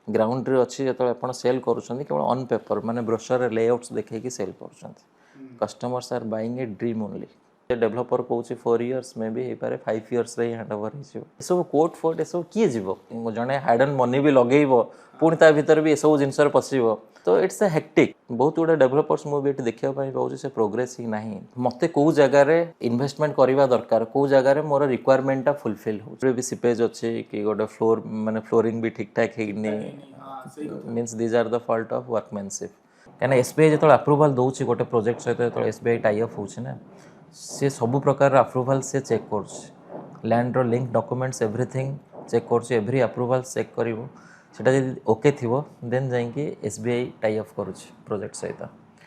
Ground रे अच्छी जो आप सेल करुँच केवल ऑन पेपर माने ब्रोशर लेआउट्स देखिए सेल कर customers are buying a dream only developer कौन 4 इयर्स मे भी पारे 5 इयर्स रे हैंड ओवर हो कोट फोट सब किए जीव जड़े हार्ड एंड मनी भी लगे पुणी ता भीतर भी सब जिनस पशिव तो इट्स ए हेक्टिक बहुत गुड़ा डेभलपर्स मुझे देखा पाऊँ से प्रोग्रेस ही ना मत कौ जगार इन्वेस्टमेंट करवा दरकार कौ जगार मोर रिक्वायरमेंटा फुलफिल हो भी सिपेज अच्छे कि गोटे फ्लोर माने फ्लोरिंग भी ठीक ठाक means these are the fault of workmanship कहीं एसबीआई जो अप्रूवाल दूसरी गोटे प्रोजेक्ट सहित एसबीआई टाई अप होना सी सब प्रकार अप्रूवाल से चेक कर land link documents everything check कर एवरी अप्रूवाल चेक कर सेटा जब ओके थी देन जाइए एसबीआई टाई अप कर प्रोजेक्ट सहित।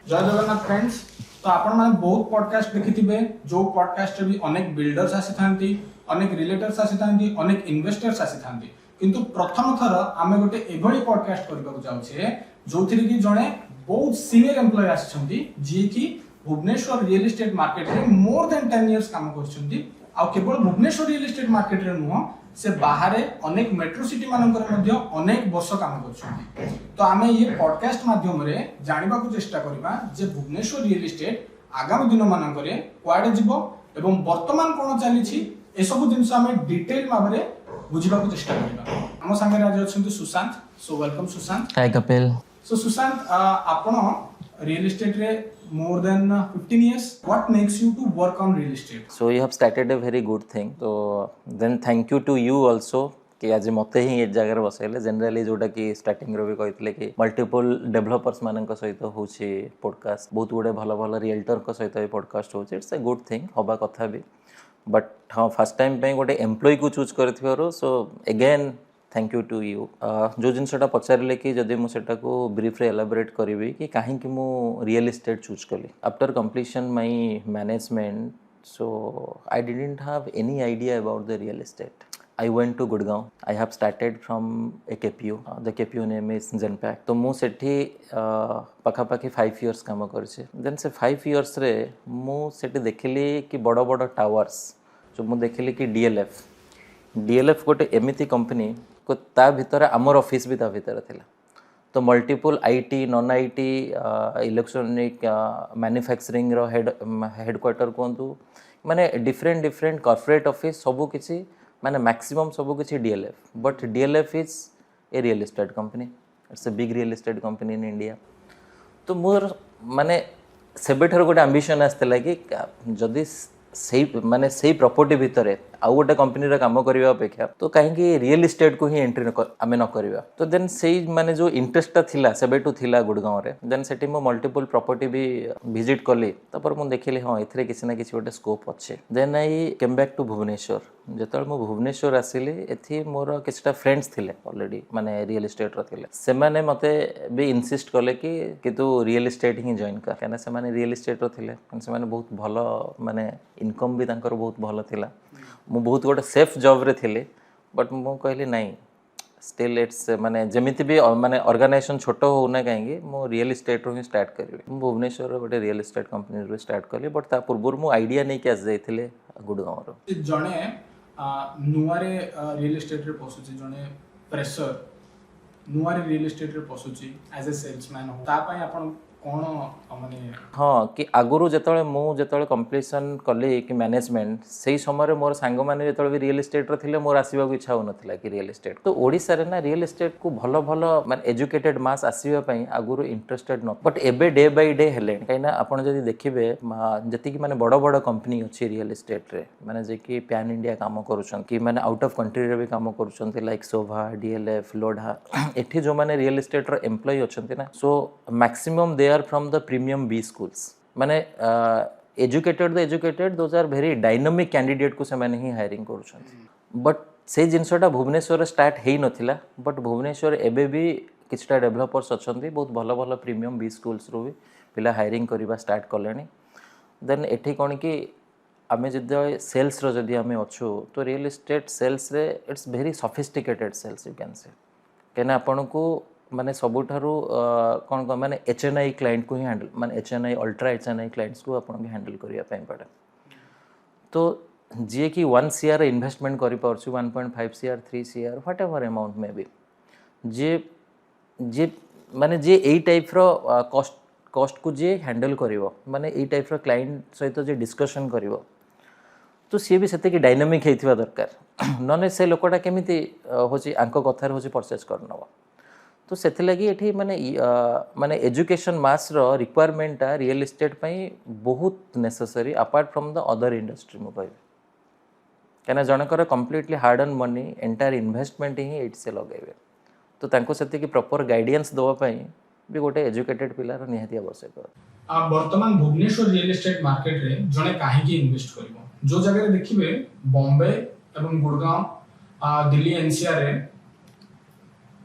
जय जगन्नाथ फ्रेंड्स तो आपण माने बहुत पॉडकास्ट देखिथिबे जो पॉडकास्ट भी अनेक बिल्डर्स आसी थांती अनेक रिलेटर्स आसी थांती अनेक इन्वेस्टर्स आसी थांती किंतु प्रथम थर आमे गोटे एभली पॉडकास्ट करबाक जाउछे जोथिरे कि जणे बहुत सीनियर एम्प्लॉय आछंती जे कि भुवनेश्वर रियल एस्टेट मार्केट रे मोर देन 10 इयर्स काम करछंती आ केवल भुवनेश्वर रियल एस्टेट मार्केट रे नुह से बाहर अनेक मेट्रो सिटी मानकर मध्य अनेक वर्ष काम करछंती तो आमे ये पॉडकास्ट माध्यम रे जानिबा को चेष्टा करबा जे भुवनेश्वर रियल एस्टेट आगामी दिन मानकरे क्वाडे जीवो एवं वर्तमान कोन चली छी ए सब जिंस आमे डिटेल माबरे बुझिबा को चेष्टा करबा हम संगे आज अछंती सुशांत सो वेलकम सुशांत। हाय कपिल। सो सुशांत आपण रियल एस्टेट रे more than 15 years what makes you to work on real estate so you have started a very good thing so then thank you to you also कि आज मत ही ये जगह बसैले जनरली जोटा कि starting रो भी कहते कि मल्टीपल डेभलपर्स मान सहित हो पॉडकास्ट बहुत गुड़े भल भल रियल्टर सहित पॉडकास्ट हो इट्स ए गुड थिंग हवा कथा भी बट हाँ फर्स्ट टाइम पे गोटे एम्प्लॉय को चूज कर so again thank you to you जो जिनसा पचारे कि जदि मुझे ब्रीफ्रे एलाबोरेट करी कि कहीं मु रियल एस्टेट चूज कली after completion my management so I didn't have any idea about the real estate I went to Gurgaon I have started from a BPO the BPO name is Genpact तो मु सेठी पाखापाखि 5 years काम करछे then से 5 years रे मु सेठी देखिली कि बड़ बड़ टावर्स जो मु देखिली कि डीएलएफ गोटे एमिति कंपनी को ता भीतर आमर ऑफिस भी ता भीतर थिला तो multiple IT non IT electronic manufacturing रो हेडक्वार्टर कहतु माने डिफरेंट कॉर्पोरेट ऑफिस सबू किसी माने मैक्सिमम सबू किसी DLF but DLF is a real estate company it's a big real estate company in India तो मोर माने सेबेठर गोटे एम्बिशन आसला कि जदि सही माने सही प्रॉपर्टी भितर आउ गोटे कंपनी काम करने अपेक्षा तो कहीं रियल एस्टेट को ही एंट्री आम न करवा तो देन से माने जो इंटरेस्टा थिला सेबेठू थिला गुड़गांव रे देन सेठी मो मल्टीपल प्रॉपर्टी भी विजिट कली तापर मु देखिली हाँ एथिरे किसी ना किसी गोटे स्कोप अच्छे then I came back to Bhubaneswar जेतल मु भुवनेश्वर आसिली एथि मोर किछटा फ्रेंड्स थिले ऑलरेडी माने रियल एस्टेट रो थिले से माने मते भी इंसिस्ट कले कि तू रियल एस्टेट ही जॉइन कर कहना से माने रियल एस्टेट रो थिले से माने बहुत भलो माने इनकम भी तांकर बहुत भलो थिला मु बहुत गोटे सेफ जॉब रे थिले बट मु कहली नहीं स्टिल इट्स माने जमिति भी माने ऑर्गेनाइजेशन छोट हो ना कहीं मु रियल एस्टेट रो ही स्टार्ट करी भुवनेश्वर गोटे रियल एस्टेट कंपनी रो स्टार्ट कली बट ता पूर्व मु आइडिया नहीं कि आस जाइथिले गुड़गांव रो जणे नुआरे रियल एस्टेट रे पसुची जणे प्रेशर नुआरे रियल एस्टेट रे पसुची एज ए सेल्समैन हो ता पय आपण कोन माने हाँ कि आगुरु जेतले मु जेतले कंप्लीशन कली कि मैनेजमेंट सही समय मोर सांग माने जेतले भी रियल एस्टेट रो थिले मोर आसीबा को इच्छा होनथिला कि रियल एस्टेट तो ओडिसा रे ना रियल एस्टेट को भलो भलो माने एजुकेटेड मास आसीबा पई आगुरु इंटरेस्टेड न बट एबे डे बाय डे हेले काइना आपण जदि देखिबे जति कि माने बड़ बड़ कंपनी अछि रियल एस्टेट रे माने जे कि पैन इंडिया काम करूछन कि माने आउट ऑफ कंट्री रे भी काम करूछन लाइक शोभा डीएलएफ लोढ़ा एठी जो माने रियल एस्टेट रो एम्प्लॉय अछंती ना so maximum they are from the premium B schools माने educated those are very dynamic candidate को से माने ही हायरिंग करूछन बट से जिनसटा भुवनेश्वर स्टार्ट हेई नथिला बट भुवनेश्वर एबे भी किछटा डेवलपर्स अछंती बहुत भलो भलो प्रीमियम बी स्कूल्स रो भी पिला हायरिंग करबा स्टार्ट करलेनी देन एठी कोन कि आमे जदि सेल्स रो जदि आमे अछु तो रियल एस्टेट सेल्स रे it's very sophisticated sales you can say केना आपन को माने सबुठारु कौन कौन माने एचएनआई क्लाइंट को ही हैंडल माने एचएनआई अल्ट्रा एचएनआई क्लाइंट्स को आपन हैंडल करिया पय पड़े तो जे कि 1 CR इन्वेस्टमेंट करि परछु 1.5 CR 3 CR whatever amount may be जे जे माने जे एई टाइप रो कॉस्ट को जे हैंडल करिवो माने एई टाइप रो क्लाइंट सहित जे डिस्कशन करिवो तो सी भी से डायनामिक होता दरकार नने से लोकटा केमी हूँ आंक कथार हूँ परचेज कर नब तो से ये माने माने एजुकेशन मास रो रिक्वायरमेंटा रियल एस्टेट पई बहुत necessary apart from the other industry मु कहबी कहीं जनकर completely hard earn money entire investment ही ये से लगे तो तांको से प्रॉपर गाइडेंस देवाई भी गोटे एजुकेटेड पिलार निहाती आवश्यक वर्तमान भुवनेश्वर रियल एस्टेट मार्केट रे जने काहे इन्वेस्ट करिवो जो जगह देखिबे बॉम्बे एवं गुड़गांव दिल्ली एनसीआर रे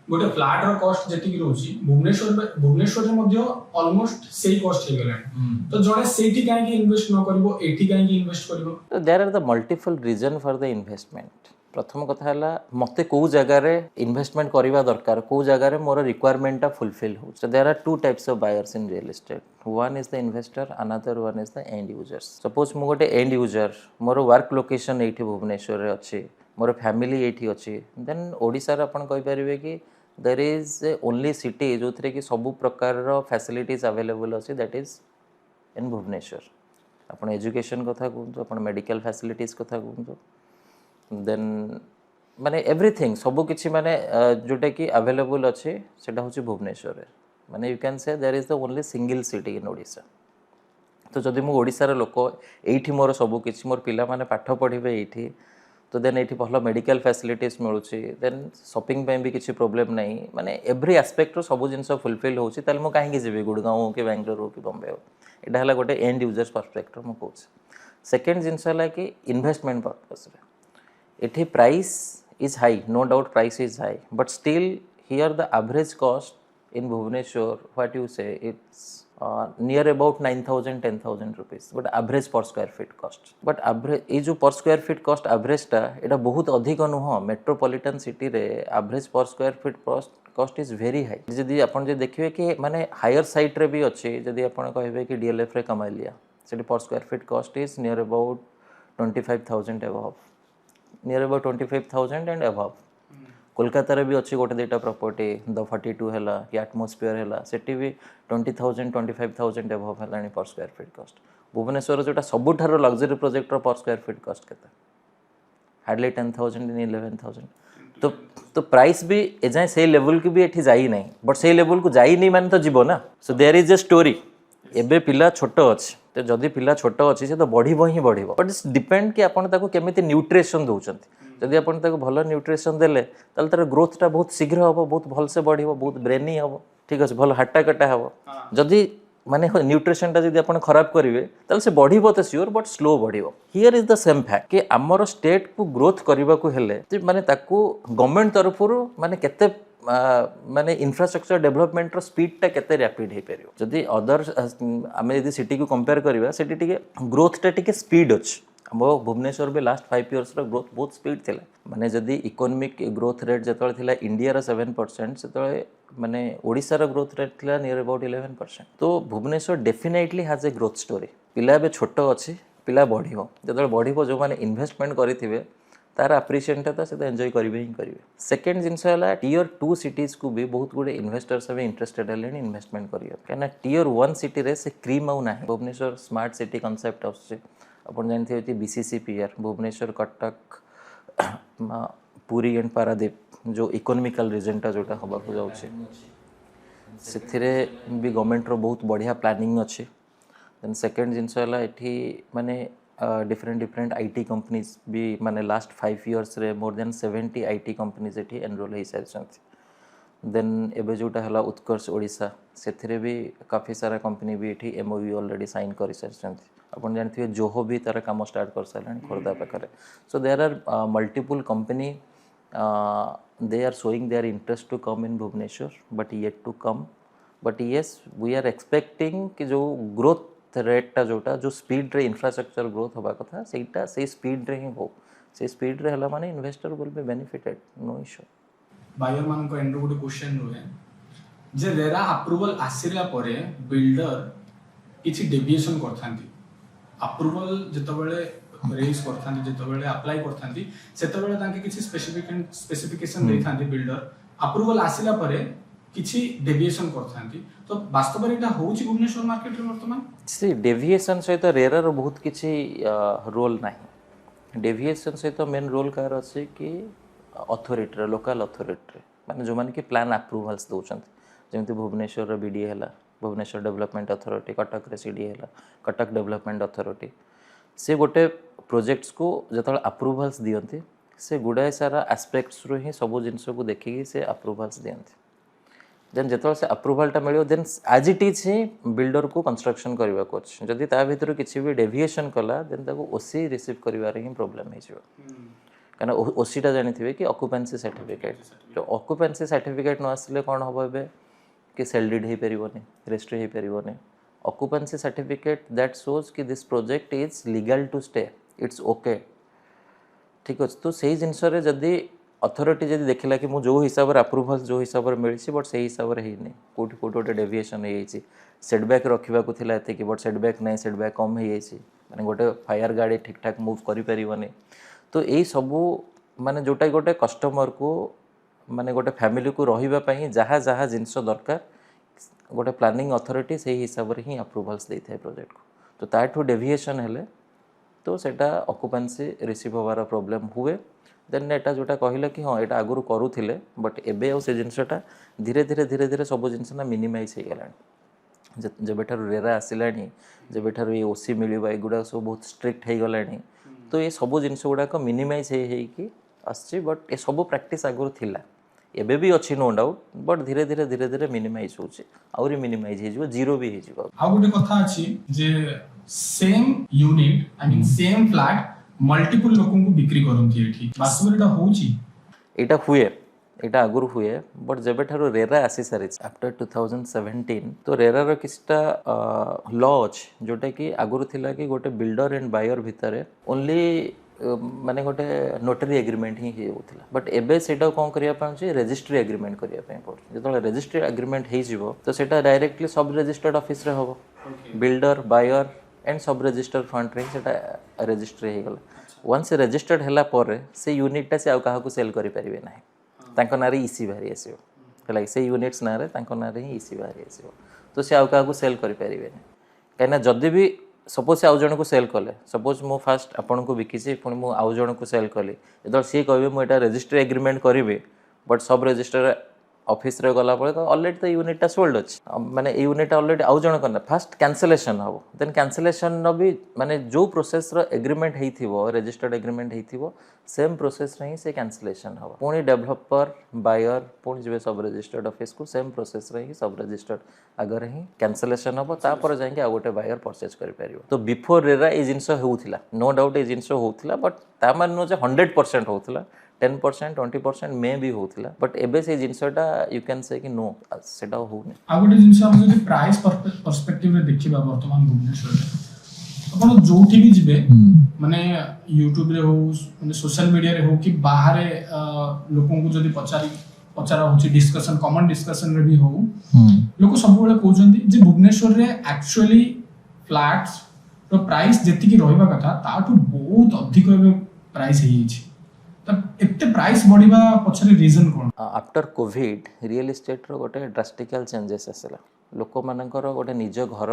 गोटे फ्लैट रो कॉस्ट जेतिक रोची भुवनेश्वर रे मध्य ऑलमोस्ट सेही कॉस्ट हे गेलानी तो जने सेठी काहे इन्वेस्ट न करिवो एठी काहे इन्वेस्ट करिवो तो there are the multiple reason for the investment प्रथम कथा है मते को जगार इन्वेस्टमेंट करवा दरकार को जगार मोर रिक्वायरमेंटा फुलफिल हो so there are two types of buyers in real estate one is the investor another one is the end users suppose मु गोटे एंड यूजर मोर वर्क लोकेशन एठी भुवनेश्वर रे अछि मोर फैमिली एठी अछि देन ओडिसा रे अपन कहि परिबे कि देयर इज ओनली सिटी जो थरे कि सब प्रकार रो फैसिलिटीज अवेलेबल अछि दैट इज इन भुवनेश्वर अपन एजुकेशन कथा कहूँ अपन मेडिकल फैसिलिटीज कथा कहूँ देन माने एवरीथिंग सबु किछि माने जोटा कि अवेलेबल अच्छे सेटा होछि भुवनेश्वर माने you can say there is the only single city in Odisha तो जदि मु ओडिसा रे लोक एठी मोर सबु किछि मोर पिला माने पाठ पढिबे एठी तो देन एठी भलो मेडिकल फैसिलिटीज मिलुछि देन शॉपिंग पे भी किछि प्रॉब्लम नहीं माने एवरी एस्पेक्ट रो सबु जिंस फुलफिल होछि ताल मु काहे कि जेबे गुड़गांव हो कि बेंगलोर हो कि बॉम्बे हो एटा हला गोटे एंड यूजर्स पर्सपेक्टिव मु कहूछि सेकंड जिंस हला कि इन्वेस्टमेंट पर्पस रे एठी price is high no doubt price is high but still here the average cost in Bhubaneswar what you say it's near about 9,000 10,000 rupees but average per square feet cost but average ये जो पर square feet cost एवरेजटा एटा बहुत अधिक नुह metropolitan city रे average per square feet cost is very high जदि आपन जे देखिबे कि माने हायर साइड रे भी अछि जदि आपन कहबे कि डीएलएफ रे कमालिया सेठी पर square feet cost is near about 25,000 above near about 25,000 and above Kolkata रे भी अच्छी गोटे दुटा प्रॉपर्टी द 42 हैला कि एटमॉस्फेयर हैला सेठी भी 20,000 25,000 अबव हैलानी पर स्क्वायर फीट कॉस्ट भुवनेश्वर जोटा सबुठारो लग्जरी प्रोजेक्ट रो पर स्क्वायर फीट कॉस्ट केते हार्डली 10,000 इन 11,000 तो प्राइस भी एजाए से लेवल की भी एठी जाई नहीं बट से लेवल को जाई नहीं माने तो जीवो ना so there is a story एबे पिला छोट अछि तो जदि पिला छोट अछि से तो बढ़िबो ही बढ़िबो बट इट्स डिपेंड कि आपण ताको केमिति न्यूट्रिशन दउचंती जदि आपण ताको भलो न्यूट्रिशन देले ताल तार ग्रोथ टा बहुत शीघ्र हबो बहुत भल से बढ़िबो बहुत ब्रेनी हबो ठीक अछि भलो हट्टा कटा हबो जदि माने न्यूट्रिशन टा जदि आपण खराब करिवे ताल से बढ़िबो तो श्योर बट स्लो बढ़िबो here is the same fact कि हमर स्टेट को ग्रोथ करबा को हेले माने ताको गवर्नमेंट तरफरु माने केते माने इंफ्रास्ट्रक्चर डेवलपमेंट रो स्पीड टा केते रैपिड हे परियो जदि अदर आमे यदि सिटी को कंपेयर करबा सिटी टिके ग्रोथ टा टिके स्पीड अछि हमो भुवनेश्वर बे लास्ट 5 इयर्स रो ग्रोथ बहुत स्पीड थिला माने जदि इकोनॉमिक ग्रोथ रेट जतळे थिला इंडिया रो 7% सेतळे माने ओडिसा रो ग्रोथ रेट थिला नियर अबाउट 11% तो Bhubaneswar definitely has a growth story पिला बे छोट अछि पिला बढ़िबो जतळे बढ़िबो जो माने इन्वेस्टमेंट करिथिबे तार अप्रिशिएट तो से एंजॉय करेंगे ही करेंगे सेकेंड जिनस है टियर 2 सिटीज को भी बहुत गुड़े इन्वेस्टर्स भी इंटरेस्टेड है इन्वेस्टमेंट करिए कहीं टियर 1 सिटी रे से क्रीम आउ ना भुवनेश्वर स्मार्ट सिटी कॉन्सेप्ट आसुचे अपन जानते बीसीसीपीआर भुवनेश्वर कटक पुरी एंड पारादीप जो इकोनॉमिकल रीजनटा जोटा हवा को जाउछे सेथिरे भी गवर्नमेंट रो बहुत बढ़िया प्लानिंग अच्छे देन सेकेंड जिनस है एठी माने डिफरेंट आईटी कंपनीज भी माने लास्ट 5 इयर्स रे मोर देन 70 आईटी कंपनीज एठी एनरोल हो सारी देन एबे जोटा हला उत्कर्ष ओडिशा सेथिरे भी काफी सारा कंपनी भी एठी एमओयू ऑलरेडी साइन कर सारी अपन जानथिबे जोहो भी तार काम स्टार्ट कर सारलानी खोर्धा पाखरे so there are multiple company they are showing their interest to come in Bhubaneswar but yet to come but yes we are expecting कि जो ग्रोथ रेटा जोटा जो स्पीड रे इंफ्रास्ट्रक्चर ग्रोथ होबा कथा सेटा से स्पीड रे ही हो से स्पीड रे हला माने investor will be benefited no issue buyer मान को एंड गुड क्वेश्चन रुहे जे रेरा अप्रूवल आसिला परे बिल्डर किछि डेविएशन करथांती अप्रूवल जतबेले रेज करथांती जतबेले अप्लाई करथांती सेतबेले तांके किछि स्पेसिफिकेशन देथांती बिल्डर अप्रूवल आसिला परे କିଛି ଡେଭିଏସନ କରିଥାନ୍ତି ତ ବାସ୍ତବରେ ଏଟା ହଉଛି ଭୁବନେଶ୍ୱର ମାର୍କେଟରେ ବର୍ତ୍ତମାନ ସେ ଡେଭିଏସନ୍ ସହିତ ରେରାର ବହୁତ କିଛି ରୋଲ୍ ନାହିଁ। ଡେଭିଏସନ୍ ସହିତ ମେନ୍ ରୋଲ୍ କାହାର ଅଛି କି ଅଥରିଟିର, ଲୋକାଲ୍ ଅଥରିଟିରେ, ମାନେ ଯେଉଁମାନେ କି ପ୍ଲାନ୍ ଆପ୍ରୁଭାଲ୍ସ ଦେଉଛନ୍ତି। ଯେମିତି ଭୁବନେଶ୍ୱରର ବିଡ଼ିଏ ହେଲା, ଭୁବନେଶ୍ୱର ଡେଭଲପମେଣ୍ଟ ଅଥରିଟି, କଟକରେ ସିଡ଼ିଏ ହେଲା, କଟକ ଡେଭଲପମେଣ୍ଟ ଅଥରିଟି। ସେ ଗୋଟେ ପ୍ରୋଜେକ୍ଟସକୁ ଯେତେବେଳେ ଆପ୍ରୁଭାଲ୍ସ ଦିଅନ୍ତି, ସେ ଗୁଡ଼ାଏ ସାରା ଆସ୍ପେକ୍ଟସରୁ ହିଁ ସବୁ ଜିନିଷକୁ ଦେଖିକି ସେ ଆପ୍ରୁଭାଲ୍ସ ଦିଅନ୍ତି। ଦେନ୍ ଯେତେବେଳେ ସେ ଆପ୍ରୁଭାଲ୍ଟା ମିଳିବ, ଦେନ୍ ଆଜ୍ ଇଟ୍ ଇଜ୍ ହିଁ ବିଲ୍ଡରକୁ କନଷ୍ଟ୍ରକ୍ସନ୍ କରିବାକୁ ଅଛି। ଯଦି ତା ଭିତରୁ କିଛି ବି ଡେଭିଏସନ୍ କଲା, ଦେନ୍ ତାକୁ ଓସି ରିସିଭ୍ କରିବାରେ ହିଁ ପ୍ରୋବ୍ଲେମ୍ ହେଇଯିବ। କାରଣ ଓସିଟା ଜାଣିଥିବେ କି ଅକୁପେନ୍ସି ସାର୍ଟିଫିକେଟ୍। ତ ଅକୁପେନ୍ସି ସାର୍ଟିଫିକେଟ୍ ନ ଆସିଲେ କ'ଣ ହେବ ଏବେ କି ସେଲ୍ ଡିଡ୍ ହେଇପାରିବନି, ରେଜିଷ୍ଟ୍ରି ହେଇପାରିବନି। ଅକୁପେନ୍ସି ସାର୍ଟିଫିକେଟ୍ ଦ୍ୟାଟ୍ ସୋଜ୍ କି this project is legal to stay, it's okay. ଠିକ୍ ଅଛି। ତ ସେଇ ଜିନିଷରେ ଯଦି ଅଥରିଟି ଯଦି ଦେଖିଲା କି ମୁଁ ଯେଉଁ ହିସାବରେ ଆପ୍ରୁଭାଲ୍ସ ଯେଉଁ ହିସାବରେ ମିଳିଛି ବଟ୍ ସେଇ ହିସାବରେ ହେଇନି, କେଉଁଠି ଗୋଟେ ଡେଭିଏସନ୍ ହେଇଯାଇଛି, ସେଟ୍ବ୍ୟାକ୍ ରଖିବାକୁ ଥିଲା ଏତିକି ବଟ୍ ସେଟ୍ବ୍ୟାକ୍ ନାହିଁ, ସେଟ୍ବ୍ୟାକ୍ କମ୍ ହେଇଯାଇଛି, ମାନେ ଗୋଟେ ଫାୟାର୍ ଗାଡ଼ି ଠିକ୍ ଠାକ୍ ମୁଭ୍ କରିପାରିବନି। ତ ଏଇ ସବୁ ମାନେ ଯେଉଁଟା ଗୋଟେ କଷ୍ଟମରକୁ ମାନେ ଗୋଟେ ଫ୍ୟାମିଲିକୁ ରହିବା ପାଇଁ ଯାହା ଯାହା ଜିନିଷ ଦରକାର, ଗୋଟେ ପ୍ଲାନିଂ ଅଥରିଟି ସେଇ ହିସାବରେ ହିଁ ଆପ୍ରୁଭାଲ୍ସ ଦେଇଥାଏ ପ୍ରୋଜେକ୍ଟକୁ। ତ ତାଠୁ ଡେଭିଏସନ୍ ହେଲେ ତ ସେଇଟା ଅକୁପାନ୍ସି ରିସିଭ୍ ହେବାର ପ୍ରୋବ୍ଲେମ୍ ହୁଏ। ଦେନ୍ ଏଇଟା ଯେଉଁଟା କହିଲେ କି ହଁ ଏଇଟା ଆଗରୁ କରୁଥିଲେ, ବଟ୍ ଏବେ ଆଉ ସେ ଜିନିଷଟା ଧୀରେ ଧୀରେ ସବୁ ଜିନିଷ ନା ମିନିମାଇଜ୍ ହେଇଗଲାଣି। ଯେବେଠାରୁ ରେରା ଆସିଲାଣି, ଯେବେଠାରୁ ଏ ଓସି ମିଳିବା, ଏଗୁଡ଼ାକ ସବୁ ବହୁତ ଷ୍ଟ୍ରିକ୍ଟ ହେଇଗଲାଣି। ତ ଏ ସବୁ ଜିନିଷ ଗୁଡ଼ାକ ମିନିମାଇଜ୍ ହେଇକି ଆସିଛି। ବଟ୍ ଏ ସବୁ ପ୍ରାକ୍ଟିସ୍ ଆଗରୁ ଥିଲା, ଏବେ ବି ଅଛି ନୋ ଡାଉଟ୍, ବଟ୍ ଧୀରେ ଧୀରେ ମିନିମାଇଜ୍ ହେଉଛି, ଆହୁରି ମିନିମାଇଜ୍ ହେଇଯିବ, ଜିରୋ ବି ହେଇଯିବ। ଆଉ ଗୋଟେ କଥା ଅଛି ଯେ same unit I mean same flat multiple ଲୋକଙ୍କୁ ବିକ୍ରି କରନ୍ତି ଏଠି, ବାସ୍ତବରେ ଏଟା ହଉଛି? ଏଇଟା ହୁଏ, ଏଇଟା ଆଗରୁ ହୁଏ, ବଟ୍ ଯେବେଠାରୁ ରେରା ଆସି ସାରିଛି ଆଫ୍ଟର 2017, ତ ରେରାର କିଛିଟା ଲ ଅଛି ଯେଉଁଟାକି ଆଗରୁ ଥିଲା କି ଗୋଟେ ବିଲ୍ଡର ଆଣ୍ଡ ବାୟର ଭିତରେ ଓନ୍ଲି ମାନେ ଗୋଟେ ନୋଟାରୀ ଏଗ୍ରିମେଣ୍ଟ ହିଁ ହେଉଥିଲା। ବଟ୍ ଏବେ ସେଇଟାକୁ କ'ଣ କରିବା ପାଇଁ ଅଛି, ରେଜିଷ୍ଟ୍ରି ଏଗ୍ରିମେଣ୍ଟ କରିବା ପାଇଁ ପଡ଼ୁଛି। ଯେତେବେଳେ ରେଜିଷ୍ଟ୍ରି ଏଗ୍ରିମେଣ୍ଟ ହେଇଯିବ ତ ସେଇଟା ଡାଇରେକ୍ଟଲି ସବ୍ ରେଜିଷ୍ଟର୍ଡ ଅଫିସରେ ହେବ। Builder, buyer and sub register ଫଣ୍ଡରେ ହିଁ ସେଇଟା ରେଜିଷ୍ଟ୍ରି ହେଇଗଲା। ୱାନ୍ସ ରେଜିଷ୍ଟର୍ଡ ହେଲା ପରେ ସେ ୟୁନିଟ୍ଟା ସେ ଆଉ କାହାକୁ ସେଲ୍ କରିପାରିବେ ନାହିଁ, ତାଙ୍କ ନାଁରେ ଇସି ବାହାରି ଆସିବ ହେଲା। ସେଇ ୟୁନିଟ୍ସ ନାଁରେ ତାଙ୍କ ନାଁରେ ହିଁ ଇସି ବାହାରି ଆସିବ। ତ ସେ ଆଉ କାହାକୁ ସେଲ୍ କରିପାରିବେନି। କାହିଁକିନା ଯଦି ବି ସପୋଜ୍ ସେ ଆଉ ଜଣଙ୍କୁ ସେଲ୍ କଲେ, ସପୋଜ୍ ମୁଁ ଫାଷ୍ଟ ଆପଣଙ୍କୁ ବିକିଛି, ପୁଣି ମୁଁ ଆଉ ଜଣଙ୍କୁ ସେଲ୍ କଲି, ଯେତେବେଳେ ସିଏ କହିବେ ମୁଁ ଏଇଟା ରେଜିଷ୍ଟ୍ରି ଏଗ୍ରିମେଣ୍ଟ କରିବି, ବଟ୍ ସବ୍ ରେଜିଷ୍ଟର ଅଫିସରେ ଗଲାପରେ ତ ଅଲରେଡ଼ି ତ ୟୁନିଟ୍ଟା ସୋଲ୍ଡ ଅଛି, ମାନେ ଏଇ ୟୁନିଟ୍ଟା ଅଲରେଡ଼ି ଆଉ ଜଣଙ୍କ ନା ଫାଷ୍ଟ କ୍ୟାନସେଲେସନ୍ ହେବ। ଦେନ୍ କ୍ୟାନସେଲେସନ୍ର ବି ମାନେ ଯେଉଁ ପ୍ରୋସେସ୍ର ଏଗ୍ରିମେଣ୍ଟ ହେଇଥିବ, ରେଜିଷ୍ଟର୍ଡ ଏଗ୍ରିମେଣ୍ଟ ହେଇଥିବ, ସେମ୍ ପ୍ରୋସେସ୍ରେ ହିଁ ସେ କ୍ୟାନସେଲେସନ୍ ହେବ। ପୁଣି ଡେଭଲପର, ବାୟର ପୁଣି ଯିବେ ସବ୍ ରେଜିଷ୍ଟର୍ଡ ଅଫିସକୁ, ସେମ୍ ପ୍ରୋସେସ୍ରେ ହିଁ ସବ୍ ରେଜିଷ୍ଟର୍ଡ ଆଗରେ ହିଁ କ୍ୟାନସେଲେସନ୍ ହେବ, ତାପରେ ଯାଇକି ଆଉ ଗୋଟେ ବାୟର ପରଚେଜ୍ କରିପାରିବ। ତ ବିଫୋର୍ ରେରା ଏଇ ଜିନିଷ ହେଉଥିଲା, ନୋ ଡାଉଟ୍ ଏଇ ଜିନିଷ ହେଉଥିଲା, ବଟ୍ ତା ମାନେ ନୁହେଁ ଯେ 100% ହେଉଥିଲା, 10%, 20% ମେ ବି ହେଉଥିଲା। ବଟ୍ ଏବେ ସେଇ ଜିନିଷଟା ୟୁ କ୍ୟାନ୍ ସେ କି ନୋ, ସେଇଟା ହେଉନି। ଆଉ ଗୋଟେ ଜିନିଷ ଆମେ ଯଦି ପ୍ରାଇସ୍ ପର୍ସପେକ୍ଟିଭରେ ଦେଖିବା ବର୍ତ୍ତମାନ ଭୁବନେଶ୍ୱରରେ, ଆପଣ ଯୋଉଠି ବି ଯିବେ, ମାନେ ୟୁଟ୍ୟୁବରେ ହଉ, ମାନେ ସୋସିଆଲ ମିଡ଼ିଆରେ ହଉ କି ବାହାରେ ଲୋକଙ୍କୁ ଯଦି ପଚରା ହେଉଛି, ଡିସ୍କସନ୍, କମନ୍ ଡିସ୍କସନ୍ରେ ବି ହଉ, ଲୋକ ସବୁବେଳେ କହୁଛନ୍ତି ଯେ ଭୁବନେଶ୍ୱରରେ ଆକ୍ଚୁଆଲି ଫ୍ଲାଟ୍ସର ପ୍ରାଇସ୍ ଯେତିକି ରହିବା କଥା ତାଠୁ ବହୁତ ଅଧିକ ଏବେ ପ୍ରାଇସ୍ ହେଇଯାଇଛି। ତ ଏତେ ପ୍ରାଇସ୍ ବଢ଼ିବା ପଛରେ ରିଜନ୍ କ'ଣ? ଆଫ୍ଟର କୋଭିଡ୍ ରିଏଲ୍ ଇଷ୍ଟେଟ୍ର ଗୋଟେ ଡ୍ରାଷ୍ଟିକାଲ୍ ଚେଞ୍ଜେସ୍ ଆସିଲା। ଲୋକମାନଙ୍କର ଗୋଟେ ନିଜ ଘର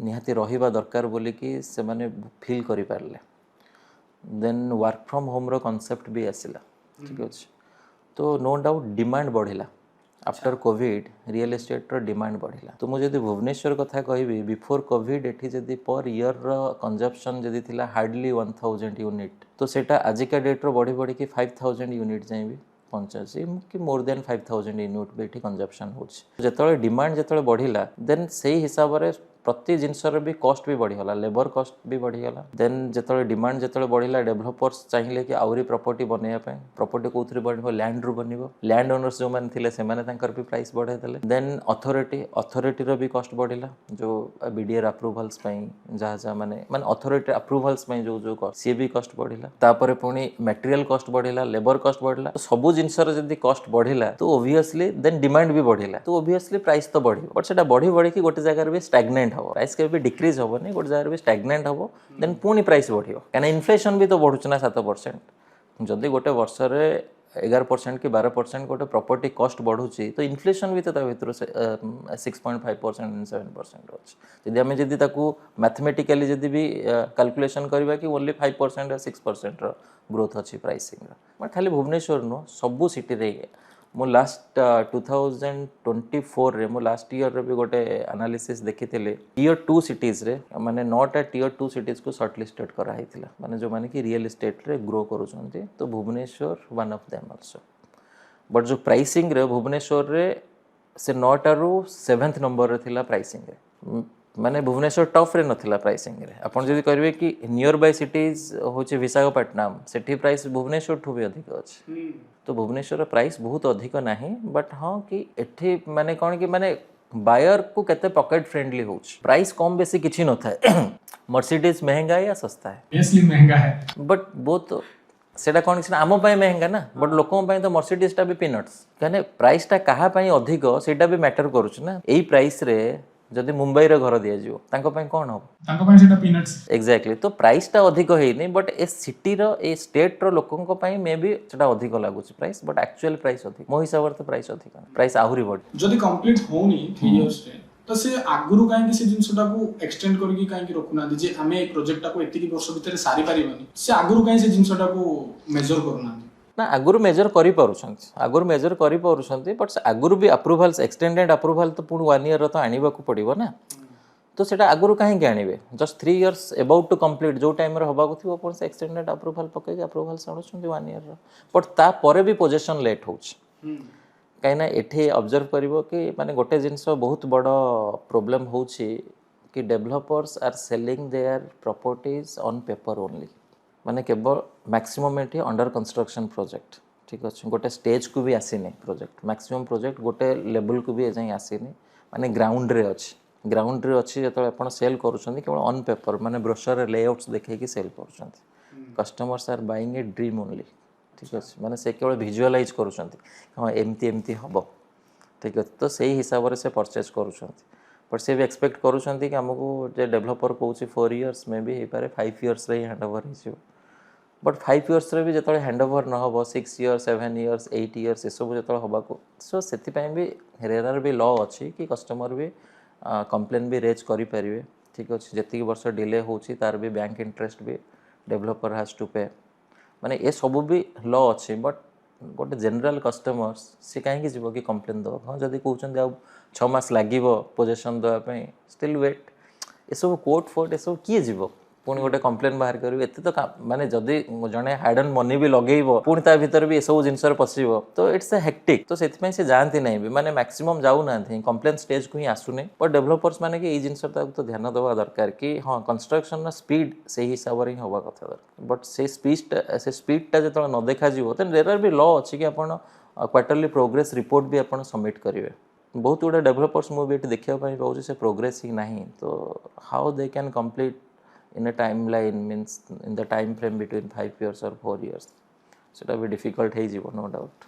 ନିହାତି ରହିବା ଦରକାର ବୋଲିକି ସେମାନେ ଫିଲ୍ କରିପାରିଲେ। ଦେନ୍ ୱାର୍କ ଫ୍ରମ୍ ହୋମ୍ର କନସେପ୍ଟ ବି ଆସିଲା, ଠିକ୍ ଅଛି। ତ ନୋ ଡାଉଟ୍ ଡିମାଣ୍ଡ ବଢ଼ିଲା। ଆଫ୍ଟର କୋଭିଡ୍ ରିଏଲ୍ ଇଷ୍ଟେଟ୍ର ଡିମାଣ୍ଡ ବଢ଼ିଲା। ତ ମୁଁ ଯଦି ଭୁବନେଶ୍ୱର କଥା କହିବି, ବିଫୋର୍ କୋଭିଡ୍ ଏଠି ଯଦି ପର୍ ଇୟର୍ର କନଜମ୍ପସନ୍ ଯଦି ଥିଲା ହାର୍ଡ଼ଲି 1000 ୟୁନିଟ୍, ତ ସେଇଟା ଆଜିକା ଡେଟ୍ର ବଢ଼ିକି 5000 ୟୁନିଟ୍ ଯାଏଁ ବି ପହଞ୍ଚାଉଛି, କି ମୋର୍ ଦେନ୍ 5000 ୟୁନିଟ୍ ବି ଏଠି କନଜମ୍ପସନ୍ ହେଉଛି। ଯେତେବେଳେ ଡିମାଣ୍ଡ ଯେତେବେଳେ ବଢ଼ିଲା, ଦେନ୍ ସେଇ ହିସାବରେ ପ୍ରତି ଜିନିଷର ବି କଷ୍ଟ ବି ବଢ଼ିଗଲା, ଲେବର କଷ୍ଟ ବି ବଢ଼ିଗଲା। ଦେନ୍ ଯେତେବେଳେ ଡିମାଣ୍ଡ ଯେତେବେଳେ ବଢ଼ିଲା, ଡେଭଲପର୍ସ ଚାହିଁଲେ କି ଆହୁରି ପ୍ରପର୍ଟି ବନେଇବା ପାଇଁ। ପ୍ରପର୍ଟି କେଉଁଥିରୁ ବନିବ, ଲ୍ୟାଣ୍ଡରୁ ବନିବ। ଲ୍ୟାଣ୍ଡ ଓନର୍ସ ଯେଉଁମାନେ ଥିଲେ ସେମାନେ ତାଙ୍କର ବି ପ୍ରାଇସ୍ ବଢ଼ାଇ ଦେଲେ। ଦେନ୍ ଅଥରିଟିର ବି କଷ୍ଟ ବଢ଼ିଲା, ଯେଉଁ ବିଡ଼ିଏର ଆପ୍ରୁଭାଲ୍ସ ପାଇଁ ଯାହା ମାନେ ଅଥରିଟି ଆପ୍ରୁଭାଲ୍ସ ପାଇଁ ଯେଉଁ କଷ୍ଟ, ସିଏ ବି କଷ୍ଟ ବଢ଼ିଲା। ତାପରେ ପୁଣି ମ୍ୟାଟେରିଆଲ କଷ୍ଟ ବଢ଼ିଲା, ଲେବର କଷ୍ଟ ବଢ଼ିଲା। ସବୁ ଜିନିଷର ଯଦି କଷ୍ଟ ବଢ଼ିଲା ତ ଓଭିୟସଲି ଦେନ୍ ଡିମାଣ୍ଡ ବି ବଢ଼ିଲା, ତ ଓଭିୟସଲି ପ୍ରାଇସ୍ ତ ବଢ଼ିବ। ବଟ୍ ସେଇଟା ବଢ଼ିକି ଗୋଟେ ଜାଗାରେ ବି ଷ୍ଟାଗନେଣ୍ଟ ହେବ, ପ୍ରାଇସ୍ କେବେ ବି ଡିକ୍ରିଜ୍ ହେବନି, ଗୋଟେ ଜାଗାରେ ବି ଷ୍ଟାଗନେଣ୍ଟ ହେବ। ଦେନ୍ ପୁଣି ପ୍ରାଇସ୍ ବଢ଼ିବ, କାହିଁକିନା ଇନଫ୍ଲେସନ୍ ବି ତ ବଢ଼ୁଛି ନା 7%। ଯଦି ଗୋଟେ ବର୍ଷରେ 11% कि 12% गोटे प्रॉपर्टी कॉस्ट बढ़ुची तो इन्फ्लेशन भी तो भितर 6.5% एंड 7% अच्छे जदि आम जदि मैथमेटिकली जदि भी कैलकुलेशन करवा कि ओनली 5% 6% ग्रोथ अच्छी प्राइसिंग बट खाली भुवनेश्वर नुह सबू सिटी रे मु लास्ट 2024 रे मु लास्ट ईयर रे भी गोटे एनालिसिस देखी टीयर 2 सिटीज रे माने 9टा टीयर 2 सिटीज को शॉर्टलिस्टेड करा हिथिला माने जो माने कि रियल एस्टेट रे ग्रो करूछंती तो Bhubaneswar one of them also but जो प्राइसिंग रे भुवनेश्वर रे से 9टा रु 7th नंबर रे थिला प्राइसिंग रे माने भुवनेश्वर टॉप रे नथिला प्राइसिंग रे आपण जदि करबे कि नियर बाय सिटीज होचे विशाखापट्टनम सेठी प्राइस भुवनेश्वर ठु भी अधिक अछि तो भुवनेश्वर प्राइस बहुत अधिक नहीं बट हाँ कि एठी माने कौन कि माने बायर को केते पॉकेट फ्रेंडली हो प्राइस कम बेसी किसी न था मर्सिडीज महंगा है या सस्ता है ऑब्वियसली महंगा है बट बहुत सेटा कौन कि आम महंगा ना बट लोकों तो मर्सिडीज टा भी पीनट्स कहने प्राइस टा कहा अधिक सेटा भी मैटर करूछ ना यही प्राइस रे जदि मुंबई रे घर दिया जिवो तांको पय कोन हो तांको पय सेटा पीनट्स एग्जैक्टली तो प्राइस टा अधिक हेनी बट ए सिटी रो ए स्टेट रो लोकन को पय मे बी सेटा अधिक लागुच प्राइस बट एक्चुअल प्राइस अधिक मो हिसाब रे तो प्राइस अधिक प्राइस आहुरी बढ़ जदि कंप्लीट होनी 3 इयर्स रे तो से आगुरु काहे कि से जिंसटा को एक्सटेंड करके काहे कि रखुना जे हमें ए प्रोजेक्ट को एतिकी वर्ष भीतर सारी परिबनी से आगुरु काहे से जिंसटा को मेजर करूना ना आगुरु मेजर करि पारुछंती आगुरु मेजर करि पारुछंती बट आगुरु भी अप्रूवल्स एक्सटेंडेड अप्रूवल तो पुणी 1 ईयर तो आनिबा को पड़िबो ना तो सेटा आगुरु काहे के आनिबे just 3 years about to complete जो टाइम रे होबा को थिबो पण से एक्सटेंडेड अप्रूवल पके के अप्रूवल साणुछंती 1 ईयर रो बट ता परे भी पोजीशन लेट होछ काहे ना एठी ऑब्जर्व करिवो कि माने गोटे जिंस बहुत बड़ प्रॉब्लम होछि कि developers are selling their properties on paper only माने केवल मैक्सिमम एठी अंडर कंस्ट्रक्शन प्रोजेक्ट ठीक अच्छे गोटे स्टेज को भी आसीनी प्रोजेक्ट मैक्सिमम प्रोजेक्ट गोटे लेवल को भी एजाई आसीनी माने ग्राउंड रे अच्छी जो आप सेल करुँच केवल ऑन पेपर माने ब्रोशर लेआउट्स देखिए सेल कर customers are buying a dream only ठीक अच्छे माने से केवल विजुअलाइज करुँच हाँ एमती एमती हम ठीक अच्छे तो से हिसाब से परचेज करुँच बट से भी एक्सपेक्ट करुँच कि आमको जो डेवलपर कौन 4 इयर्स में भी हो पारे 5 इयर्स रे हैंड ओवर हो बट 5 इयर्स रे भी जो हैंड ओवर न हो 6 इयर्स 7 इयर्स 8 इयर्स ये सब जो हवा सो से भी रेरार भी लॉ अच्छी कि कस्टमर भी कंप्लेन भी रेज करें ठीक अच्छे जितकी वर्ष डिले होची तार भी बैंक इंटरेस्ट भी डेवलपर हैज टू पे माने ये सब भी लॉ अच्छी बट गोटे जनरल कस्टमर्स सी कहीं जीव कि कंप्लेन दो हाँ जदि कहते आ 6 मास लगे पोजेसन देवाई स्टिल वेट ये सब कोर्ट फोर्ट ये सब किए जीव पुणी गोटे कंप्लेन बाहर करेंगे एत तो माने जदि जड़े हार्ड एंड मनी भी लगेब पुणी ता भीतर भी सब जिनस पशिब तो इट्स ए हेक्टिक तो से जाती नहीं भी माने मैक्सिमम जाऊना कंप्लेन स्टेज को ही आसुनी बट डेवलपर्स माने कि जिनस तो ध्यान देवा दरकार कि हाँ कंस्ट्रक्शन स्पीड से हिसाब से हवा कथा दरकार बट से स्पीडटा जो न देखा तेन रेरार भी लॉ अच्छी कि आप क्वार्टरली प्रोग्रेस रिपोर्ट भी आप सबमिट करेंगे बहुत गुड़ा डेवलपर्स मुझे देखा पाऊँ से प्रोग्रेस ही नहीं तो how they can complete in a timeline means in the time frame between 5 years or 4 years सेटा भी डिफिकल्ट है जीवन नो डाउट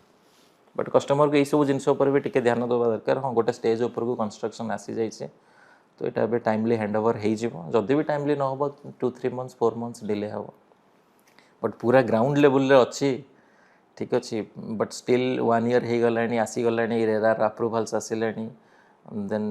बट कस्टमर को ये सब जिनस पर भी टिके ध्यान देवा दरकार हाँ गोटे स्टेज ऊपर को कंस्ट्रक्शन आसी जाइए तो यहाँ भी टाइमली हैंड ओवर हो जदि भी टाइमली न हो 2-3 months 4 months डिले हो बट पूरा ग्राउंड लेवल रे अच्छी ठीक अच्छे बट स्टिल 1 year हो गला आसीगला रेरार अप्रूवल्स आसिले देन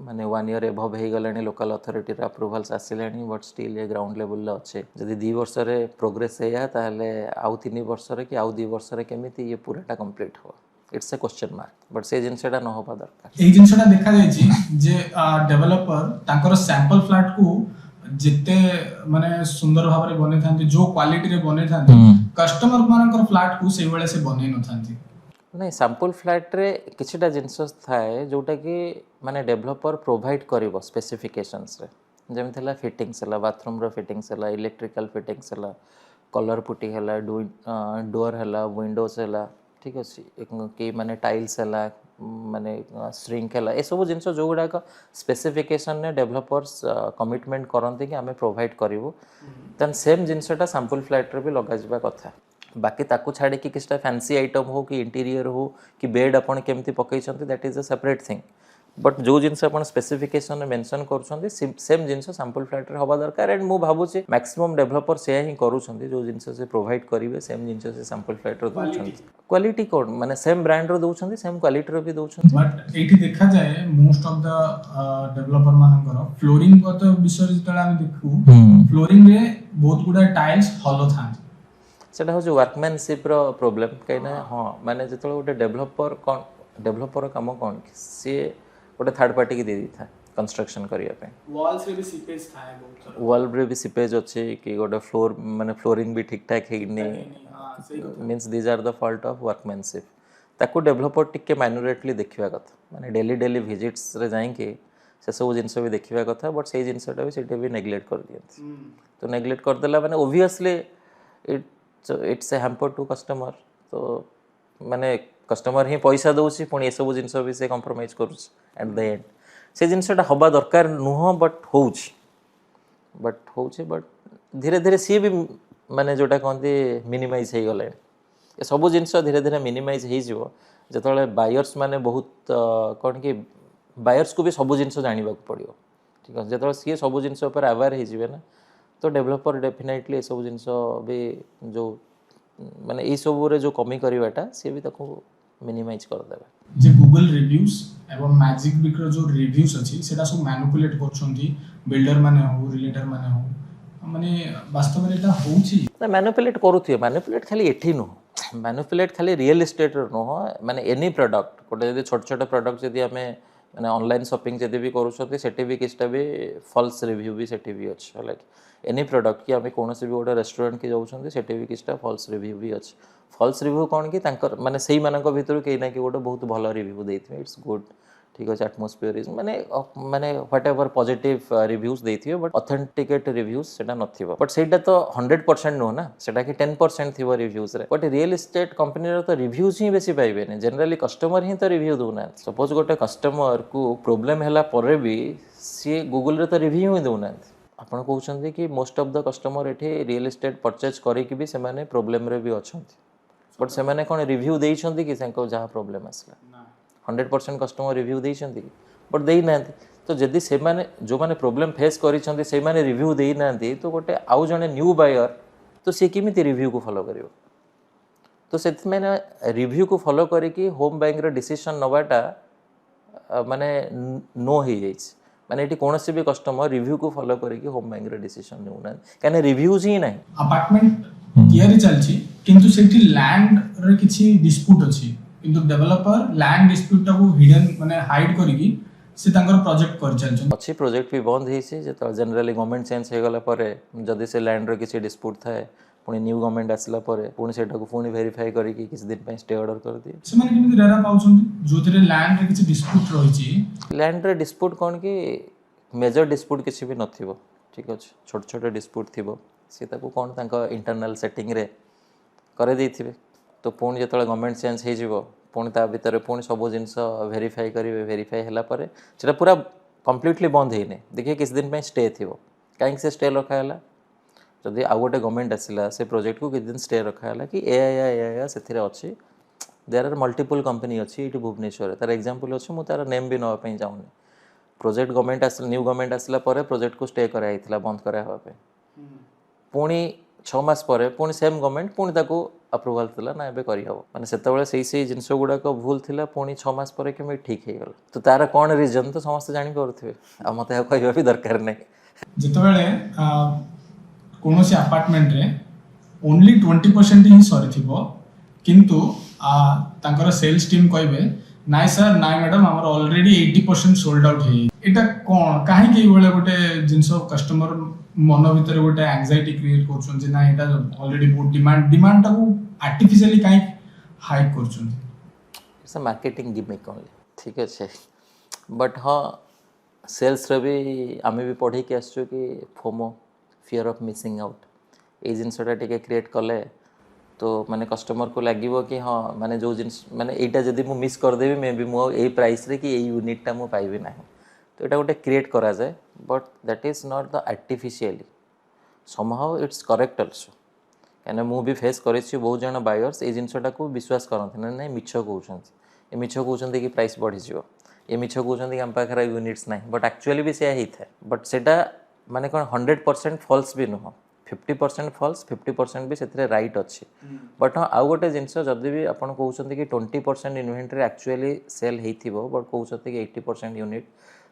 माने 1 year एभव हो गला लोकल अथॉरिटी अप्रूवल्स आसिले बट स्टिल ये ग्राउंड लेवल अच्छे जदि 2 वर्ष रे प्रोग्रेस है ताहले आउ 3 वर्ष रे कि आउ 2 वर्ष रे केमिति ये पूराटा कंप्लीट हो it's a question mark but से जिनसटा न होबा दरकार ए जिनसटा देखा जाय छी जे डेवलपर ताकर सैंपल फ्लैट को जिते माने सुंदर भाव रे बने थांती जो क्वालिटी रे बने थांती कस्टमर मानकर फ्लैट को से बेले से बने न थांती नहीं सैंपल फ्लैट रे किछटा जिनस थाए जोटा कि माने डेवलपर प्रोवाइड करिवो स्पेसिफिकेशंस रे जेमि थला फिटिंग्स हला बाथरूम रो फिटिंग्स हला इलेक्ट्रिकल फिटिंग्स हला कलर पुटी हला डोर हला विंडोज हला ठीक अछि कि माने टाइल्स हला माने श्रिंक हला ए सब जिनस जो गुडा का स्पेसिफिकेशन ने डेवलपर्स कमिटमेंट करंती कि आमे प्रोवाइड करिवो देन सेम जिनसटा सैंपल फ्लैट रे भी लगा जिबा कथा बाकी ताकू छाड़ी कि किछटा फैंसी आइटम हो कि इंटीरियर हो कि बेड अपन केमती पकई छंती that is a separate thing but जो जिनस अपन स्पेसिफिकेशन मेंशन करूछंती सेम जिनस सैंपल फ्लैट रे हवा दरकार एंड मु भाबुची मैक्सिमम डेवलपर से ही करूछंती जो जिनस से प्रोवाइड करिवे सेम जिनस से सैंपल फ्लैट रे दउछंती क्वालिटी कोड माने सेम ब्रांड रो दउछंती सेम क्वालिटी रो भी दउछंती बट एठी देखा जाए मोस्ट ऑफ द डेवलपर मानकर फ्लोरिंग को तो विषय जेतला हम देखू फ्लोरिंग रे बहुत गुडा टाइल्स हॉलो थांती सेटा हो जो वर्कमैनशिप रो प्रॉब्लम कहिना हां माने जेतले गोटे डेवलपर काम कोन से गोटे थर्ड पार्टी की दे दी था कंस्ट्रक्शन करिया पे वॉल्स रे भी सीपेज थाए बहुत सारा वॉल रे भी सीपेज अच्छे कि गोटे फ्लोर माने फ्लोरिंग भी ठीक ठाक हेनी means these are the fault of workmanship ताको डेवलपर टिके मैन्युरेटली देखिया कथा माने डेली विजिट्स रे जाई के से सब जिनस भी देखिया कथा बट से जिनसटा भी सेटे भी नेग्लेक्ट कर दियंती तो नेग्लेक्ट कर देला माने obviously it's a hamper to customer तो माने कस्टमर ही पैसा दउची पुणी ए सब जिनस भी से कॉम्प्रोमाइज करूची एट द एंड से जिनसटा हबा दरकार नुह बट होउची बट धीरे धीरे सी भी माने जोटा कहंती मिनिमाइज हे गले ए सब जिनस धीरे धीरे मिनिमाइज हे जिवो जतले बायर्स माने बहुत कोन कि बायर्स को भी सब जिनस जानिबा पड़ियो ठीक है जतले सी सब जिनस पर अवेयर हे जिवे ना तो डेवलपर डेफिनेटली ए सब जिनस भी जो माने ए सब रे जो कमी करवाटा से भी ताको मिनिमाइज कर देबे जे गूगल रिव्यूज एवं मैजिक बिक्रो जो रिव्यूज अछि सेटा सब मैनिपुलेट करछंती बिल्डर माने हो रिलेटर माने हो माने वास्तव में एटा होउची ना मैनिपुलेट करूथि मैनिपुलेट खाली एठी नो मैनिपुलेट खाली रियल एस्टेट नो माने एनी प्रोडक्ट कोटे जदी छोट प्रोडक्ट जदी हमें माने ऑनलाइन शॉपिंग जदी भी करूछथि सेठी भी किछटा भी फॉल्स रिव्यू भी सेठी भी अछि लाइक एनी प्रोडक्ट कि आमे कोनोसी भी गोटे रेस्टोरेंट की जाउछथि सेठी भी किछटा फॉल्स रिव्यू भी अछि फॉल्स रिव्यू कोन कि तांकर माने सेही मानक भितर के ना कि गोटे बहुत भलो रिव्यू देथिबे इट्स गुड ठीक अछि एटमॉस्फियर इज माने माने व्हाटएवर पॉजिटिव रिव्यूज देथिबे बट ऑथेंटिकेट रिव्यूज सेटा नथिबो बट सेटा तो 100% नो ना सेटा कि 10% थिबो रिव्यूज रे बट रियल एस्टेट कंपनी रे तो रिव्यूज ही बेसी पाइबे ने जनरली कस्टमर ही तो रिव्यू दोना सपोज गोटे कस्टमर को प्रॉब्लम हैला परे भी सी गूगल रे तो रिव्यू ही दोना आपण कहउछन्ती कि मोस्ट ऑफ द कस्टमर एठी रियल एस्टेट परचेज करी कि भी से माने प्रॉब्लम रे भी अछन्ती बट से माने कोन रिव्यू देइछन्ती कि सेंको जहा प्रॉब्लम आसला 100% कस्टमर रिव्यू देइछन्ती बट देई नांती तो जदी से माने जो माने प्रॉब्लम फेस करिछन्ती से माने रिव्यू देई नांती तो गोटे आउ जने न्यू बायर तो से किमिति रिव्यू को फॉलो करिवो तो सेत माने रिव्यू को फॉलो करी कि होम बाइंग रे डिसीजन नवाटा माने नो हे जाइछ माने एटी कोनोसी भी कस्टमर रिव्यू को फॉलो करी कि होम बाइंग रे डिसीजन नेउना काने रिव्यूज ही नाही अपार्टमेंट तयारी चलछि किंतु सेठी लैंड रे किछि डिस्प्यूट अछि किंतु डेवलपर लैंड डिस्प्यूट को हिडन माने हाइड करिकि से तांकर प्रोजेक्ट कर चलछन अच्छी प्रोजेक्ट भी बंद हेछि जे तो जनरली गवर्नमेंट चेंज हे गला परे जदी से लैंड रे किछि डिस्प्यूट थाए पुणी न्यू गवर्नमेंट आसला परे पुणी सेटा को पुणी वेरीफाई करी कि किछ दिन पे स्टे ऑर्डर कर दिए से माने किमिति रेरा पाउछन जोतरे लैंड रे किछि डिस्प्यूट रहिछि लैंड रे डिस्प्यूट कोन कि मेजर डिस्प्यूट किछि भी नथिबो ठीक अछि छोट डिस्प्यूट थिबो से ताको कोन तांका इंटरनल सेटिंग रे करे देथिबे तो पुणी जेतले गवर्नमेंट चेंज हे जिवो पुणी ता भीतर पुणी सब जिंस वेरीफाई करिवे वेरीफाई हला परे सेटा पूरा कंप्लीटली बंद हेने देखिए किस दिन पे स्टे थिबो काहे से स्टे रखा हला जदि आ गोटे गवर्नमेंट आसिला से प्रोजेक्ट को किस दिन स्टे रखा हला कि ए सेथिरे अछि देयर आर मल्टीपल कंपनी अछि इटी भुवनेश्वर तार एग्जांपल अछि मु तार नेम भी नवा पे जाउनी प्रोजेक्ट गवर्नमेंट आसिला न्यू गवर्नमेंट आसिला परे प्रोजेक्ट को स्टे करा आइथिला बंद करा हवा पे पुणी 6 मास परे पुणी सेम गवर्नमेंट पुणी ताको अप्रूवल थिला ना एबे करी हबो माने सेतबेले सेही जिंस गुडा को भूल थिला पुणी 6 मास परे कि ठीक हे गेल तो तार कोन रीजन तो समस्त जानि करथिबे आ मते कहबा भी दरकार नै जेतबेले कोनोसी अपार्टमेंट रे ओनली 20% ही सरी थिबो किंतु तांकर सेल्स टीम कहबे नाइ सर नाइ मैडम हमर ऑलरेडी 80% सोल्ड आउट हे एटा कोन काहे कि बोले गोटे जिंस कस्टमर मन भीतर गोटे एंजाइटी क्रिएट करछन जे ना एटा ऑलरेडी बहुत डिमांड ता को आर्टिफिशियली काहे हाई करछन it's a marketing gimmick only ठीक है बट हाँ सेल्स रे भी आमे भी पढ़ी के आछो कि FOMO fear of missing out ए जिनसटा टिके क्रिएट कले तो माने कस्टमर को लागिवो कि हाँ माने जो जिंस माने एटा जदी मु मिस कर देबी मे भी मु ए प्राइस रे कि ए यूनिट टा मु पाइबी नाही तो एटा गोटे क्रिएट करा जाए but that is not the artificially somehow it's correct also काने मु भी फेस करिछि बहुत जण बायर्स ए जिनसटा को विश्वास करथि ना नाही मिछ कहउछन्ति ए मिछ कहउछन्ति कि प्राइस बढ़ी जिवो ये मिछ कहते कि आम पाखे यूनिट्स ना बट एक्चुअली भी से होता है बट सेटा माने कौन 100% फॉल्स भी नुह 50% फॉल्स 50% भी से राइट अच्छी बट हाँ आउ गोटे जिनस जदि भी आप कहते कि 20% इन्वेंटरी एक्चुअली सेल हो बट कहते कि 80% यूनिट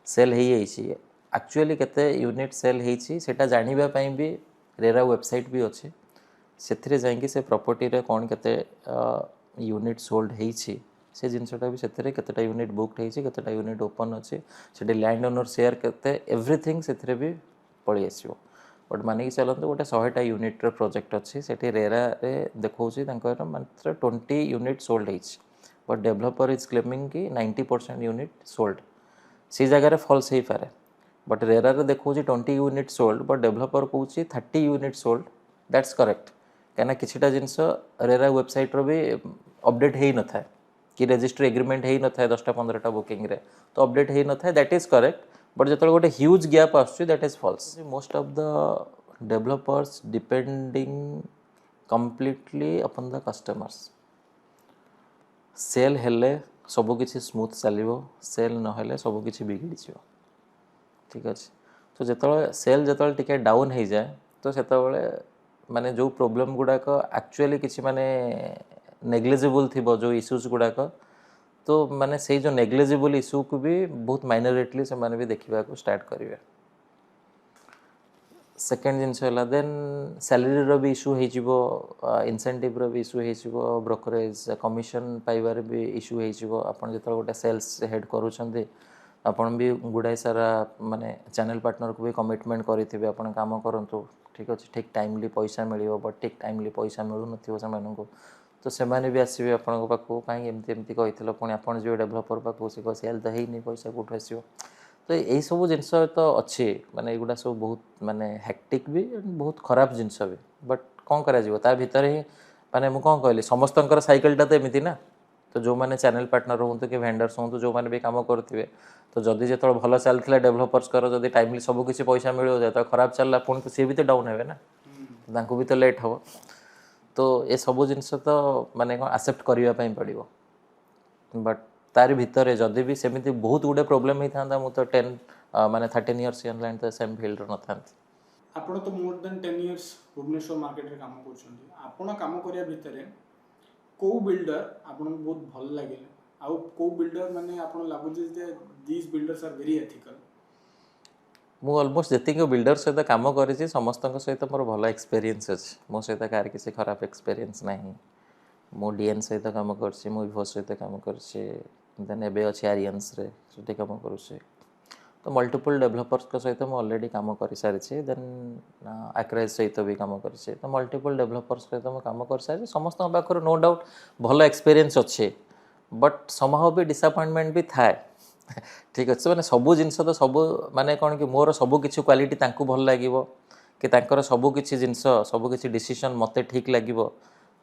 सेल हो एक्चुअली केते यूनिट सेल होटा जानापी भी रेरा वेबसाइट भी अच्छे से जाकि से प्रॉपर्टी रे कौन केते यूनिट सोल्ड होती से जिनसटा भी से केतेटा यूनिट बुक्ड होती केतेटा यूनिट ओपन अच्छे से लैंड ओनर शेयर केते एवरीथिंग से भी पलि आसो बट मानिक चलते गोटे 100टा यूनिट्र प्रोजेक्ट अच्छी से रेरा रे देखा मात्र 20 यूनिट सोल्ड होती बट डेवलपर इज क्लेमिंग कि 90% यूनिट सोल्ड सी जगह फॉल्स हो पारे बट रेरा रे देखा 20 यूनिट सोल्ड बट डेवलपर कौन 30 यूनिट सोल्ड दैट्स करेक्ट कहीं किसीटा जिनस रेरा वेबसाइट भी अपडेट हो न था कि रजिस्टर एग्रीमेंट हो न था 10टा 15टा बुकिंग रे तो अपडेट हो न था दैट इज करेक्ट बट जो गोटे ह्यूज गैप आसुची that is false most of the developers depending completely अपन द कस्टमर्स सेल हेले सबकिछि स्मूथ चलो सेल नहेले सबकिछि बिगड़ी जाओ ठीक अच्छे तो जो सेल जो टिके डाउन हो जाए तो से माने जो प्रोब्लेम गुड़ाक एक्चुअली किसी माने नेग्लिजिबल थी जो इश्यूज गुड़ाक तो माने से जो नेग्लिजिबल इश्यू को भी बहुत माइनरेटली से माने भी देखा स्टार्ट करेंगे सेकेंड जिनस है देन सैलरी भी इश्यू हो इनसेंटिव भी इश्यू हो ब्रोकरेज कमिशन पाइबार भी इश्यू हो आपन जो गोटे सेल्स हेड करूछंती आपन भी गुड़ाए सारा माने चैनल पार्टनर को भी कमिटमेंट करेंगे आप काम करूँ ठीक अच्छे ठीक टाइमली पैसा मिल बट ठीक टाइमली पैसा मिलू न तो सेमाने भी आसवे आपको पाखु कहीं एमती एमती कही पुणी आपड़ जो डेभलपर पाखु से सेल तो है पैसा कौट आसो तो यही सब जिनस तो अच्छे माने एगुड़ा सब बहुत माने हेक्टिक भी बहुत खराब जिनस भी बट कौन करा भितर ही माने मुझे कौन कहली समस्तंकर साइकेलटा तो एमती ना तो जो मैंने चैनल पार्टनर हूँ कि वेंडर्स हूँ जो मैंने भी काम करुवे तो जदि जो भल चलता डेभलपर्स जब टाइमली सब किसी पैसा मिल जाए तो खराब चलला पुणी तो सी भी तो डाउन हे ना तांको भी तो लेट हम तो ये सब जिनस तो माने कौन एक्सेप्ट करने पड़ो बट तार भितर जदि भी सेमती बहुत गुड़े प्रोब्लेम होता मुझे तो 10 माने 13 इयर्स हेल्लानी तो सेम फील्ड न था आपण तो more than 10 years Bhubaneswar market रे काम करछंती आपण काम करिया भितरे को बिल्डर आपन बहुत भल लागे आउ को बिल्डर माने आपन लागु जे दीस बिल्डर्स आर वेरी एथिकल मु ऑलमोस्ट जी बिल्डर सहित काम करी समस्त सहित मोर भल एक्सपीरियंस अच्छे मो सहित कार किसी खराब एक्सपीरियंस ना मु डीएन सहित काम कर विभो सहित काम कर देन एबे अच्छे आरियंस रे से काम करुचे तो मल्टीपल डेभलपर्स सहित मुझे ऑलरेडी काम कर सारी देन एक्राइज सहित भी काम कर तो मल्टीपल डेभलपर्स सहित मुझे काम कर सारी समस्त पाखर नो डाउट भल एक्सपीरियंस अच्छे बट समहाउ भी डिसअपॉइंटमेंट भी थाए ठीक अच्छे मैंने सबू जिनस तो सबू माने कौन कि मोर सबू किसी क्वालिटी तांकु भल लगे कि तांकर सबू किसी जिनस सबू किसी डिसीजन मते ठीक लगे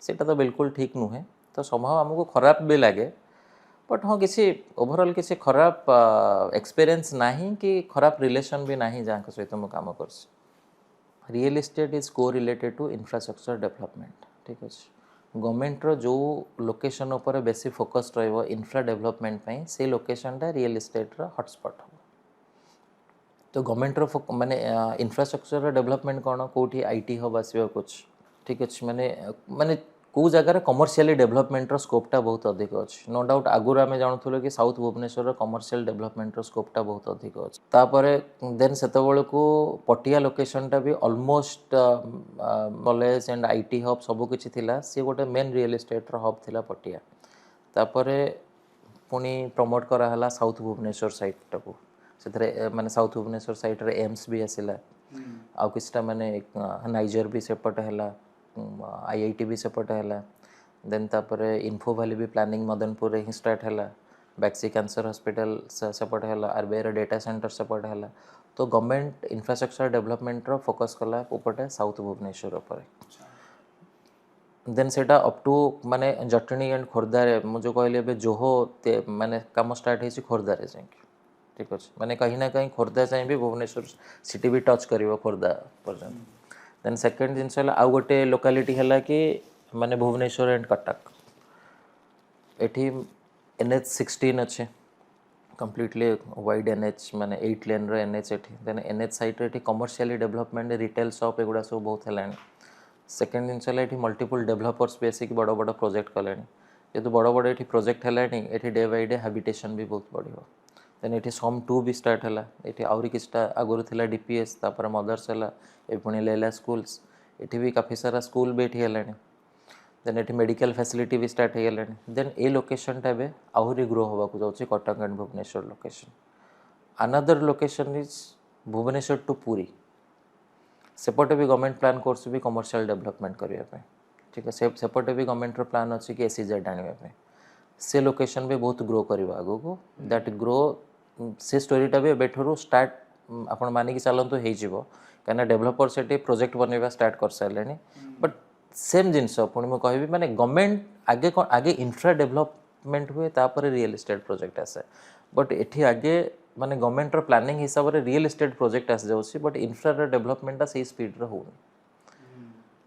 सेटा तो बिल्कुल ठीक नुहे तो समहाउ आमको खराब भी लगे बट हाँ किसी ओवरऑल किसी खराब एक्सपीरियंस नहीं कि खराब रिलेशन भी नहीं जहाँ सहित मुझे काम कर रियल एस्टेट इज को रिलेटेड टू इंफ्रास्ट्रक्चर डेवलपमेंट ठीक अच्छे गवर्नमेंटर जो लोकेशन उपर बेसी फोकस रहिबो इंफ्रा डेवलपमेंट से लोकेशनटा रियल एस्टेट्र हॉटस्पॉट हम तो गवर्नमेंटर माने इंफ्रास्ट्रक्चर डेवलपमेंट कौन कौटी आईटी हब आसवा कुछ ठीक अच्छे माने माने कौ जगार कमर्शियली डेवलपमेंटर स्कोपटा बहुत अधिक अच्छे नो डाउट आगुरी आम जानूँ कि साउथ भुवनेश्वर कमर्शियल डेवलपमेंटर स्कोपटा बहुत अधिक अच्छे तापर देन से को पटिया लोकेशनटा भी almost college and IT hub सबकिछि थिला सी गोटे मेन रियल एस्टेट्र हब थिला पटिया तापर पुणी प्रमोट कराला साउथ भुवनेश्वर साइट को से माने साउथ भुवनेश्वर साइट रे एम्स भी आसिला आउ किछटा माने नाइजर भी सेपट है आईआईटी भी सेपट है देन तापर इन्फो वैली भी प्लानिंग मदनपुर ही स्टार्ट है बैक्सी कैंसर हॉस्पिटल सेपट है आरबीआई डेटा सेंटर सेपट है तो गवर्नमेंट इंफ्रास्ट्रक्चर डेवलपमेंट फोकस कला उपटे साउथ भुवनेश्वर उपर देन सेटा अप टू माने जटणी एंड खोर्धा मुझे कहली जोहो माने काम स्टार्ट हो खोर्धा जाए ठीक अच्छे माने कहीं ना कहीं खोर्धा चाहिए भी भुवनेश्वर सिटी भी टच कर खोर्धा पर्यटन देन सेकेंड जिनस आउ गोटे लोकालिटी है कि माने भुवनेश्वर एंड कटक एठी NH16 अच्छे कम्प्लीटली वाइड एनएच माने 8 लेन रो एनएच एठी देन एनएच साइड रे कमर्शियली डेवलपमेंट रिटेल शॉप एगुड़ा सब बहुत है। सेकेंड जिनस है मल्टीपल डेवलपर्स भी आसिक बड़ बड़ प्रोजेक्ट कले जेहतु बड़ बड़ ये प्रोजेक्ट है ये डे बाय डे हाबिटेशन भी बहुत बढ़ देन ये सम 2 भी स्टार्ट है ये आउरी किछटा आगुरी थिला डीपीएस तापर मदर्स है ये पुणी लेला स्कूल्स ये भी काफ़ी सारा स्कूल भी ये है देन ये मेडिकल फैसिलिटी भी स्टार्ट हो गलानी देन ए लोकेशनटा ए आहरी ग्रो होगा जाऊँगी Cuttack and Bhubaneswar location. Another location is Bhubaneswar to Puri सेपटे भी गवर्नमेंट प्लान कोर्स भी कमर्शियल डेवलपमेंट करने ठीक है सेपटे भी गवर्नमेंट प्लान अच्छी कि एसीजेड आने से लोकेशन भी बहुत ग्रो करवा आगो को दैट ग्रो से स्टोरीटा भी एबेठू स्टार्ट आपण मानिक चलतु हो कहीं डेवलपर से प्रोजेक्ट बनवा स्टार्ट कर सारे बट सेम जिनस पुणी मुझे कहि माने गवर्नमेंट आगे आगे इंफ्रा डेवलपमेंट हुए तापर रियल एस्टेट प्रोजेक्ट आसे बट एठी आगे माने गवर्नमेंट प्लानिंग हिसाब से रियल एस्टेट प्रोजेक्ट आसी जाउछि बट इंफ्रा डेवलपमेंटा से स्पीड रे होउनी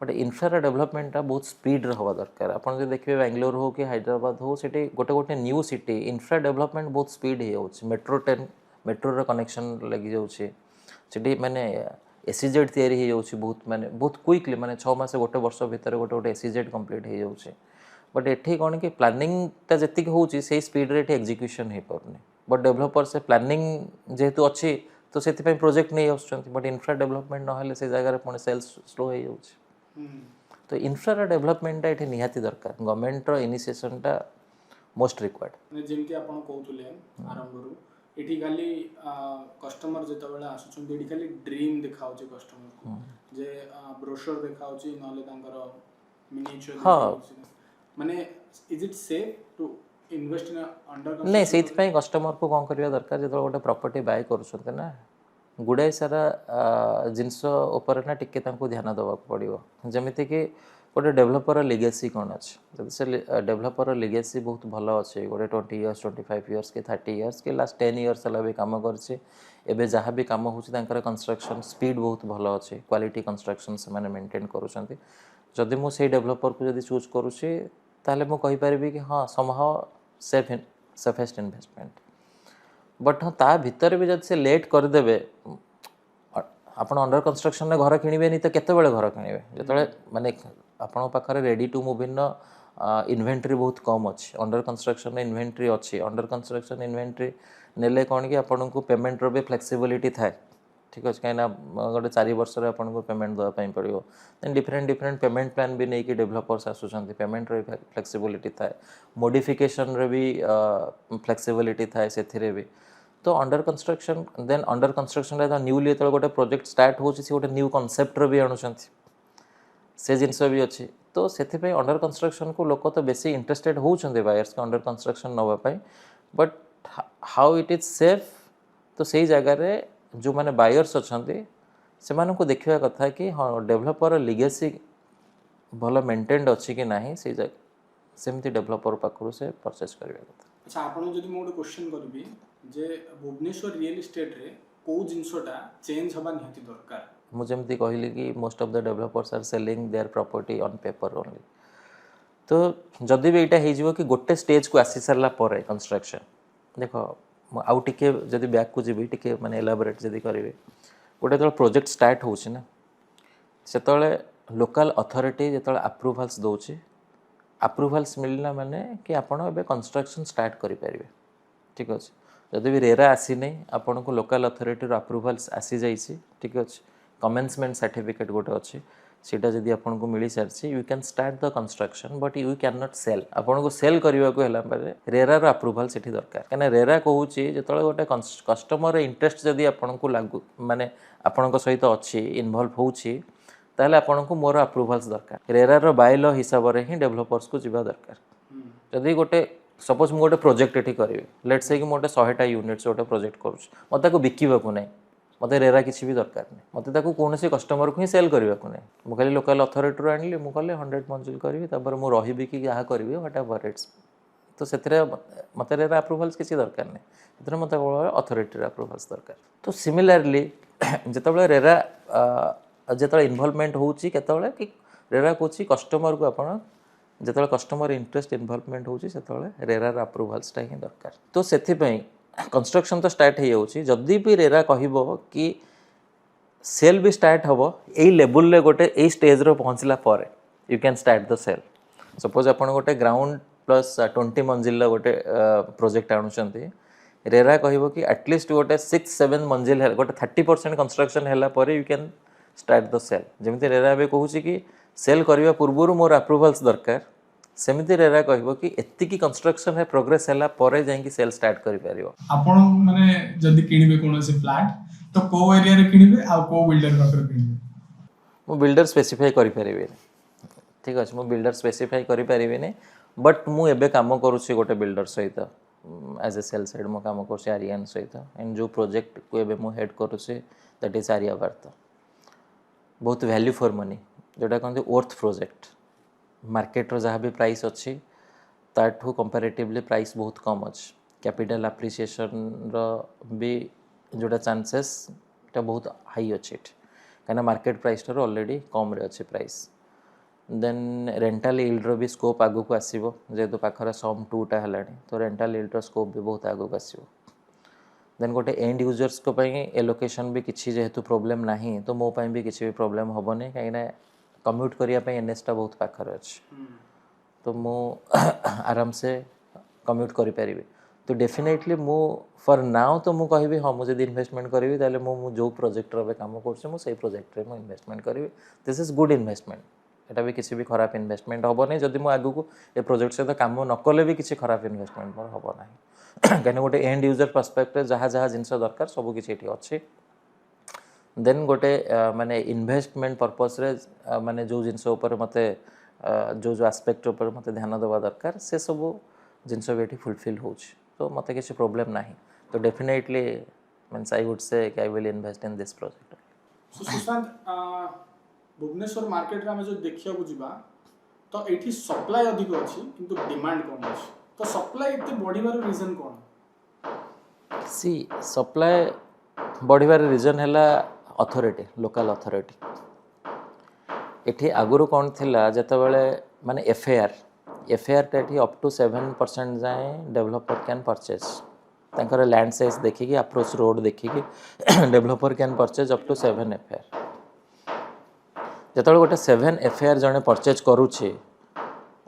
बट इंफ्रा डेवलपमेंटा बहुत स्पीड रे हवा दरकार। आपन जे देखिबे बेंगलोर हो कि हैदराबाद हो सेठी गोटे गोटे न्यू सिटी इंफ्रा डेवलपमेंट बहुत स्पीड हे जाउछि मेट्रो ट्रेन मेट्रो रे कनेक्शन लगी जाउछि सेठी माने एसीजेड तैयारी हो जाउछि बहुत माने बहुत क्विकली माने 6 मास गोटे वर्ष भीतर गोटे गोटे एसीजेड कंप्लीट हो जाउछि बट एठी कोन कि प्लानिंगटा जतिक होउछि से स्पीड रे एठी एग्जीक्यूशन हे परनी बट डेवलपर से प्लानिंग जेहेतु अच्छी तो से प्रोजेक्ट नहीं आसुँच बट इंफ्रा डेवलपमेंट ना से जगह पुणी सेल्स स्लो हो जाउछि तो इंफ्रा डेवलपमेंटा ये निहाती दरकार गवर्नमेंट इनिशिएशनटा मोस्ट रिक्वायर्ड जेमती आपण कहउतले आरंभरू एठी खाली कस्टमर जेतबेला आसुछन एठी खाली ड्रीम देखाउछि कस्टमर को जे ब्रोशर देखाउछि नले तांकर मिनिएचर माने is it safe to invest in under नहीं से कस्टमर को कौन करवा दरकार जो गोटे प्रॉपर्टी बाय कर ना गुड़ाए सारा जिनस उपर ना टिके ध्यान देवा पड़ो जमीती कि गोटे डेवलपर लिगेसी कौन अच्छे जब से डेवलपर लिगेसी बहुत भल अच्छे गोटे 20 इयर्स 25 इयर्स कि 30 इयर्स कि लास्ट 10 इयर्स है भी कम करे जहाँ भी कम हो कंस्ट्रक्शन स्पीड बहुत भल अच्छे क्वालिटी कंस्ट्रक्शन से मेंटेन करुँच जदि मुझे डेवलपर को जब चूज करुँची ताले मु कहि परिबी कि हाँ समहाउ सेफेस्ट इन्वेस्टमेंट बट हाँ ता भीतर भी जब से लेट करदेवे आपण अंडर कंस्ट्रक्शन में घर किणवे नहीं तो केतबेले घर किणवे जो माने आपण पाखरे ready to move in inventory बहुत कम अच्छी अंडर कंस्ट्रक्शन इन्वेंटरी अच्छी अंडर कंस्ट्रक्शन इन्वेंटरी नेले कौन कि आपन को पेमेंट रो भी फ्लेक्सिबिलिटी थाए ठीक अच्छे कहीं गोटे 4 वर्ष आपको पेमेंट देवाई पड़ो then different different payment plan भी नहीं कि डेवलपर्स आसुँच पेमेंट रो फ्लेक्सिबिलिटी थाए मॉडिफिकेशन रे भी फ्लेक्सिबिलिटी थाए से भी तो under construction then under construction newly जो गोटे प्रोजेक्ट स्टार्ट हो गोटे न्यू कनसेप्ट भी आणुंट से जिनस भी अच्छी तो से अंडर कंस्ट्रक्शन को लोक तो बेसी इंटरेस्टेड होती बायर्स के अंडर कंस्ट्रक्शन नापी but how it is safe तो सही जगार जो मैंने बायर्स अच्छा से देखा कथा कि हाँ डेवलपर लिगेसी भल मेंटेन्ड अच्छी कि ना से सेमती डेवलपर पाखु से परचेस करवा कथा। अच्छा आपण जदि मो क्वेश्चन करबी जे भुवनेश्वर रियल एस्टेट रे को जिंसटा चेंज हबा निहाती दरकार मुझे कहली कि most of the developers are selling their property on paper only तो जदि भी यहाँ हो कि गोटे स्टेज को आसी सारा पर कंस्ट्रक्शन देख आउ टिके जदि बैक को जी टिके माने एलाबोरेट जदि करेंगे गोटे जो प्रोजेक्ट स्टार्ट होची ना से लोकल अथॉरिटी जो अप्रूवल्स दौर अप्रूवल्स मिलना माने कि आपण ए कंस्ट्रक्शन स्टार्ट करें ठीक अच्छे जदि भी रेरा आसी नहीं आपन को लोकल अथॉरिटी अप्रूवल्स आसी जाइए ठीक अच्छे कमेंसमेंट सर्टिफिकेट गोटे अच्छे सीटा जदि आपन को मिल सारी you can start the construction but you can not sell आपन को सेल करने को रेरार अप्रूवल से दरकार कहीं रेरा कहूँ जो गोटे कस्टमर इंटरेस्ट जदि आपन को लागू माने आपण सहित अच्छी इनवल्व होची ताहले आपन को मोर अप्रूवल्स दरकार रेरार बाइल हिसाब से ही डेवलपर्स को जीवा दरकार जदि गोटे सपोज मुझे गोटे प्रोजेक्ट ये करी लेट से कि मुझे 100टा यूनिट्स गोटे प्रोजेक्ट करुँच मत बिकवाक नहीं मत रेरा किसी भी दरकार नहीं मत कौन कस्टमर को ही सेल करने को नहीं मुझे खाली लोकल अथॉरिटी आनी मुझे 100 मंजिल करी मुझे रही कि क्या करी व्हाट एवर इट्स तो से मत रेरा अप्रूवल्स किसी दरकार नहीं से मत अथॉरिटी अप्रूवल्स दरकार तो सिमिलरली जिते रेरा जो इनवल्वमेंट होती कि रेरा कौच कस्टमर को आप जो कस्टमर इंटरेस्ट इनवल्वमेंट होती रेरार अप्रूवल्सटा ही दरकार तो से कंस्ट्रक्शन तो स्टार्ट हो जाऊँगी जदि भी रेरा कहब कि सेल भी स्टार्ट हम यही लेवल रे गोटे यही स्टेज रे पहुँचला पर you can start the sale suppose आप गोटे ग्राउंड प्लस 20 मंजिल गोटे प्रोजेक्ट आणुचंती रेरा कहब कि एटलिस्ट गोटे 6-7 मंजिल है गोटे 30% कंस्ट्रक्शन है you can start the sale जमी रेरा भी कहूँ कि सेल करने पूर्व मोर अप्रूवल्स दरकार सेमती रेरा कहब कि एतिकी कंस्ट्रक्शन है प्रोग्रेस है जाकि सेल स्टार्ट कर आपण माने जदि किनिबे कोनोसी फ्लैट तो को एरिया रे किनिबे आ को बिल्डर पाखर किनिबे मु बिल्डर स्पेसिफाई करें ठीक अच्छे मुझे बिल्डर स्पेसिफाई करें बट मु एबे काम करुँच गोटे बिल्डर सहित एज ए सेल साइड मो काम कर आर्यन सहित एंड जो प्रोजेक्ट को एबे मु हेड करुँच दैट इज आर्यावार्ता बहुत वैल्यू फॉर मनी जोटा कहते वर्थ प्रोजेक्ट मार्केट रो जहाँ भी प्राइस अच्छी ताठू कंपैरेटिवली प्राइस बहुत कम अच्छी कैपिटल एप्रिसिएशन रो भी जोटा चांसेस टा बहुत हाई अच्छी कहीं मार्केट प्राइस ठार ऑलरेडी कम रे अच्छी प्राइस देन रेंटल यील्ड रो भी स्कोप आगु को आसीबो जेहेतु पाखरे सम 2टा हेलानी तो रेंटल यील्ड रो स्कोप भी बहुत आगु को आसीबो देन गोटे एंड यूजर्स को पई एलोकेशन भी किसी जेहेतु प्रॉब्लम नहीं तो मो पई भी किसी भी प्रॉब्लम होबनी कहीं कम्यूट करिया पई एनएस टा बहुत पाखरे अछि तो मो आराम से कम्यूट करि परिबे तो डेफिनेटली मो फॉर नाउ तो मु कहबी हाँ मुझे इन्वेस्टमेंट करी ताले मु जो प्रोजेक्ट रे काम करछे मु सही प्रोजेक्ट रे मु इन्वेस्टमेंट करी दिस इज गुड इन्वेस्टमेंट एटा भी किसी भी खराब इन्वेस्टमेंट हम नहीं जदि मु आगु को ए प्रोजेक्ट सहित काम न कले भी किसी खराब इन्वेस्टमेंट मोर हम ना कहीं गोटे एंड यूजर पर्सपेक्टिव जहाँ जहाँ जिनस दरकार सब किसी ये अच्छी देन गोटे माने इन्वेस्टमेंट पर्पस रे माने जो जिनस मते जो जो आस्पेक्ट उपर मते ध्यान देवा दरकार से सब जिनस भी ये फुलफिल हो तो मते किसी प्रॉब्लम नहीं तो definitely means I would say I will invest in this project Sushant Bhubaneswar market रे हम जो देखिया को जिबा तो एठी सप्लाई अधिक अछि किंतु डिमांड कम अछि तो सप्लाई एते बढ़िबार रीजन कोन सी सप्लाई बढ़िबार रीजन हैला अथॉरिटी लोकल अथॉरिटी एठी आगुरु कोन थिला जते बेले माने एफएआर टेठी अप टू 7% जाए डेवलपर कैन परचेज तांकर लैंड साइज देखिकी अप्रोच रोड देखिकी developer can purchase up to 7 FAR जतବେଳେ गोटे 7 एफएआर जने परचेज करूछि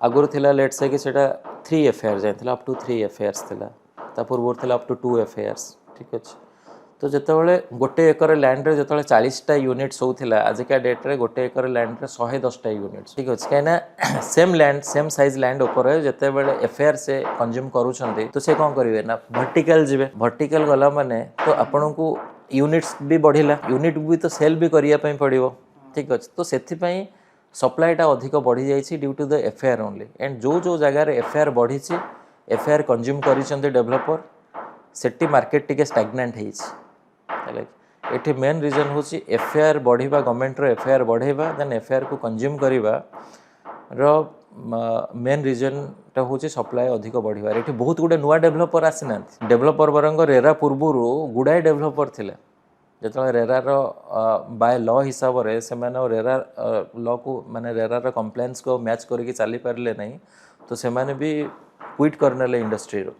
आगुरु थिला लेट से कि सेटा 3 एफएआर जाइथिला अप टू 3 एफएआर्स थिला ता पूर्व थिला अप टू 2 एफएआर्स ठीक अछि तो जतବେଳେ गोटे एकर लैंड रे जतବେଳେ 40टा यूनिट्स होउथिला आजिका डेट रे गोटे एकर लैंड रे 110टा यूनिट्स ठीक अछि काना same land same size land ऊपर जतବେଳେ एफएआर से कंज्यूम करूछंती तो से कोन करिवे ना वर्टिकल जिवे वर्टिकल गला माने तो आपन को यूनिट्स भी बढ़िला यूनिट भी तो सेल भी करिया पई पड़िबो ठीक अच्छे तो से सप्लाईटा अधिक बढ़ी जाइए due to the FAR only and जो जो जगार एफएआर बढ़ी एफएआर कंज्यूम कर डेवलपर सेटी मार्केट टिके स्टैग्नेंट ये मेन रीजन हूँ एफएआर बढ़िबा गवर्नमेंट रो एफएआर बढ़ेबा देन एफएआर को कंज्यूम करिबा रो मेन रीजन टा हूँ सप्लाई अधिक बढ़िबार ये बहुत गुडे नुआ डेवलपर आसीना डेवलपर बरंग रेरा पूर्व गुड़ाए डेवलपर थिले जो रेरार बाय लॉ हिसाब से रेरा लॉ को माने रेरार कंप्लेंट्स को मैच करके चली पारे नहीं तो से भी क्विट करने इंडस्ट्री रो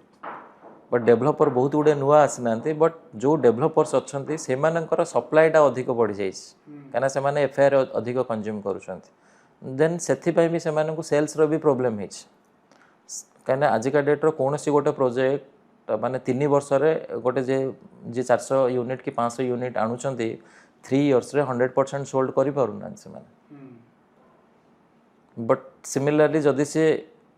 बट डेवलपर बहुत गुडे नुआ आसीना बट जो डेवलपर्स अच्छा से सप्लाईटा अधिक बढ़ी जाइए कहीं से एफआईआर अधिक कंज्यूम कर देन से सेल्स रो भी प्रॉब्लम है कहीं आजिका डेट्र कौन सी गोटे प्रोजेक्ट माने 3 वर्ष रे गोटे जे 400 यूनिट कि 500 यूनिट आणुचंती 3 इयर्स रे 100% सोल्ड करि पारुना से माने बट सिमिलरली जदि से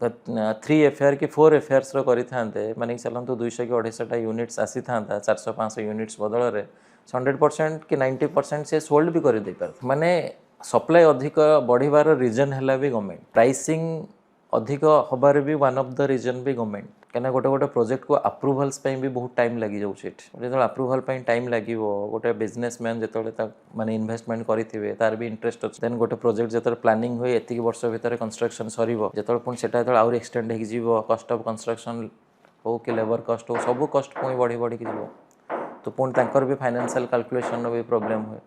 3 एफआईआर कि 4 एफआईआर्स रो करि थांते माने चलंतु 200 कि 250 यूनिट्स आसी थांता 400 500 यूनिट्स बदल रे 100% कि 90% से सोल्ड भी करि दे पार माने सप्लाई अधिक बढ़िबार रीजन हैला भी गवर्नमेंट प्राइसिंग अधिक हबार भी वन ऑफ द रीजन भी गवर्नमेंट कहीं गोटे गोटे प्रोजेक्ट को अप्रूवल्स भी बहुत टाइम लगी जाऊँ जो अप्रूवल टाइम लगे गोटे बिजनेसमैन जो माने इन्वेस्टमेंट करेंगे तार भी इंटरेस्ट अच्छे देन गोटे प्रोजेक्ट जो प्लानिंग हुए एति वर्ष भितर कंस्ट्रक्शन सरिबो जो पुणी से आउरी एक्सटेंड हो कस्ट ऑफ कंस्ट्रक्शन हो कि लेबर कस्ट हो सब कस्ट पुणी बढ़ी बढ़ी जीव तो पुणी तांकर भी फाइनेंशियल कैलकुलेशन भी प्रॉब्लम हुए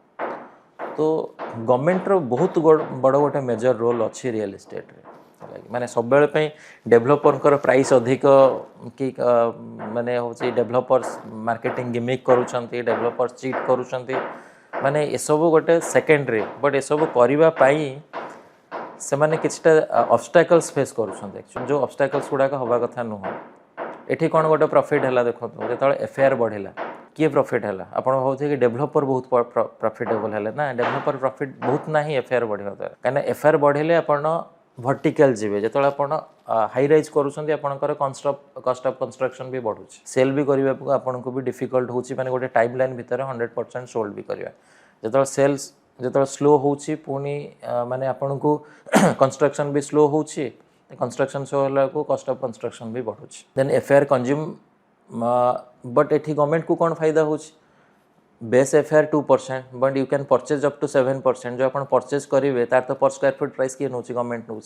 तो गवर्नमेंट रो बहुत बड़ गोटे मेजर रोल अच्छी रियल एस्टेट रे माने सब बेले डेभलपर प्राइस अधिक कि माने हूँ डेभलपर्स मार्केटिंग गिमिक करूछंती डेभलपर्स चीट करूछंती माने ये सब गोटे सेकेंडरी बट ये सब करने से माने किछटा ऑब्स्टैकल्स फेस करूछंती एक्चुअली जो ऑब्स्टैकल्स गुड़ाक हवा कथा नुह एठी कौन गोटे प्रॉफिट है देखो जो एफआईआर बढ़िला किए प्रॉफिट है आप भावते कि डेभलपर बहुत प्रॉफिटेबल है ना डेभलपर प्रॉफिट बहुत ना एफआईआर बढ़िया द्वारा कहीं एफआईआर बढ़िले आपण वर्टिकल जीवे जो हाई राइज करूँकर कॉस्ट ऑफ कंस्ट्रक्शन भी बढ़ुँ सेल भी करने को आपन को भी डिफिकल्ट होची माने गोटे टाइम लाइन भितर 100% सोल्ड भी करवा जो सेल्स जो स्लो होची पुणी माने आपन को कंस्ट्रक्शन भी स्लो होची कंस्ट्रक्शन स्लो होला को कॉस्ट ऑफ कंस्ट्रक्शन भी बढ़ुँ देन एफआईआर कंज्यूम बट एठी गवर्नमेंट को कौन फायदा होची base FAR 2% but you can purchase up to 7% जो आप परचेज करेंगे तार तो पर स्क्वायर फुट प्राइस किए नौ गवर्नमेंट नौ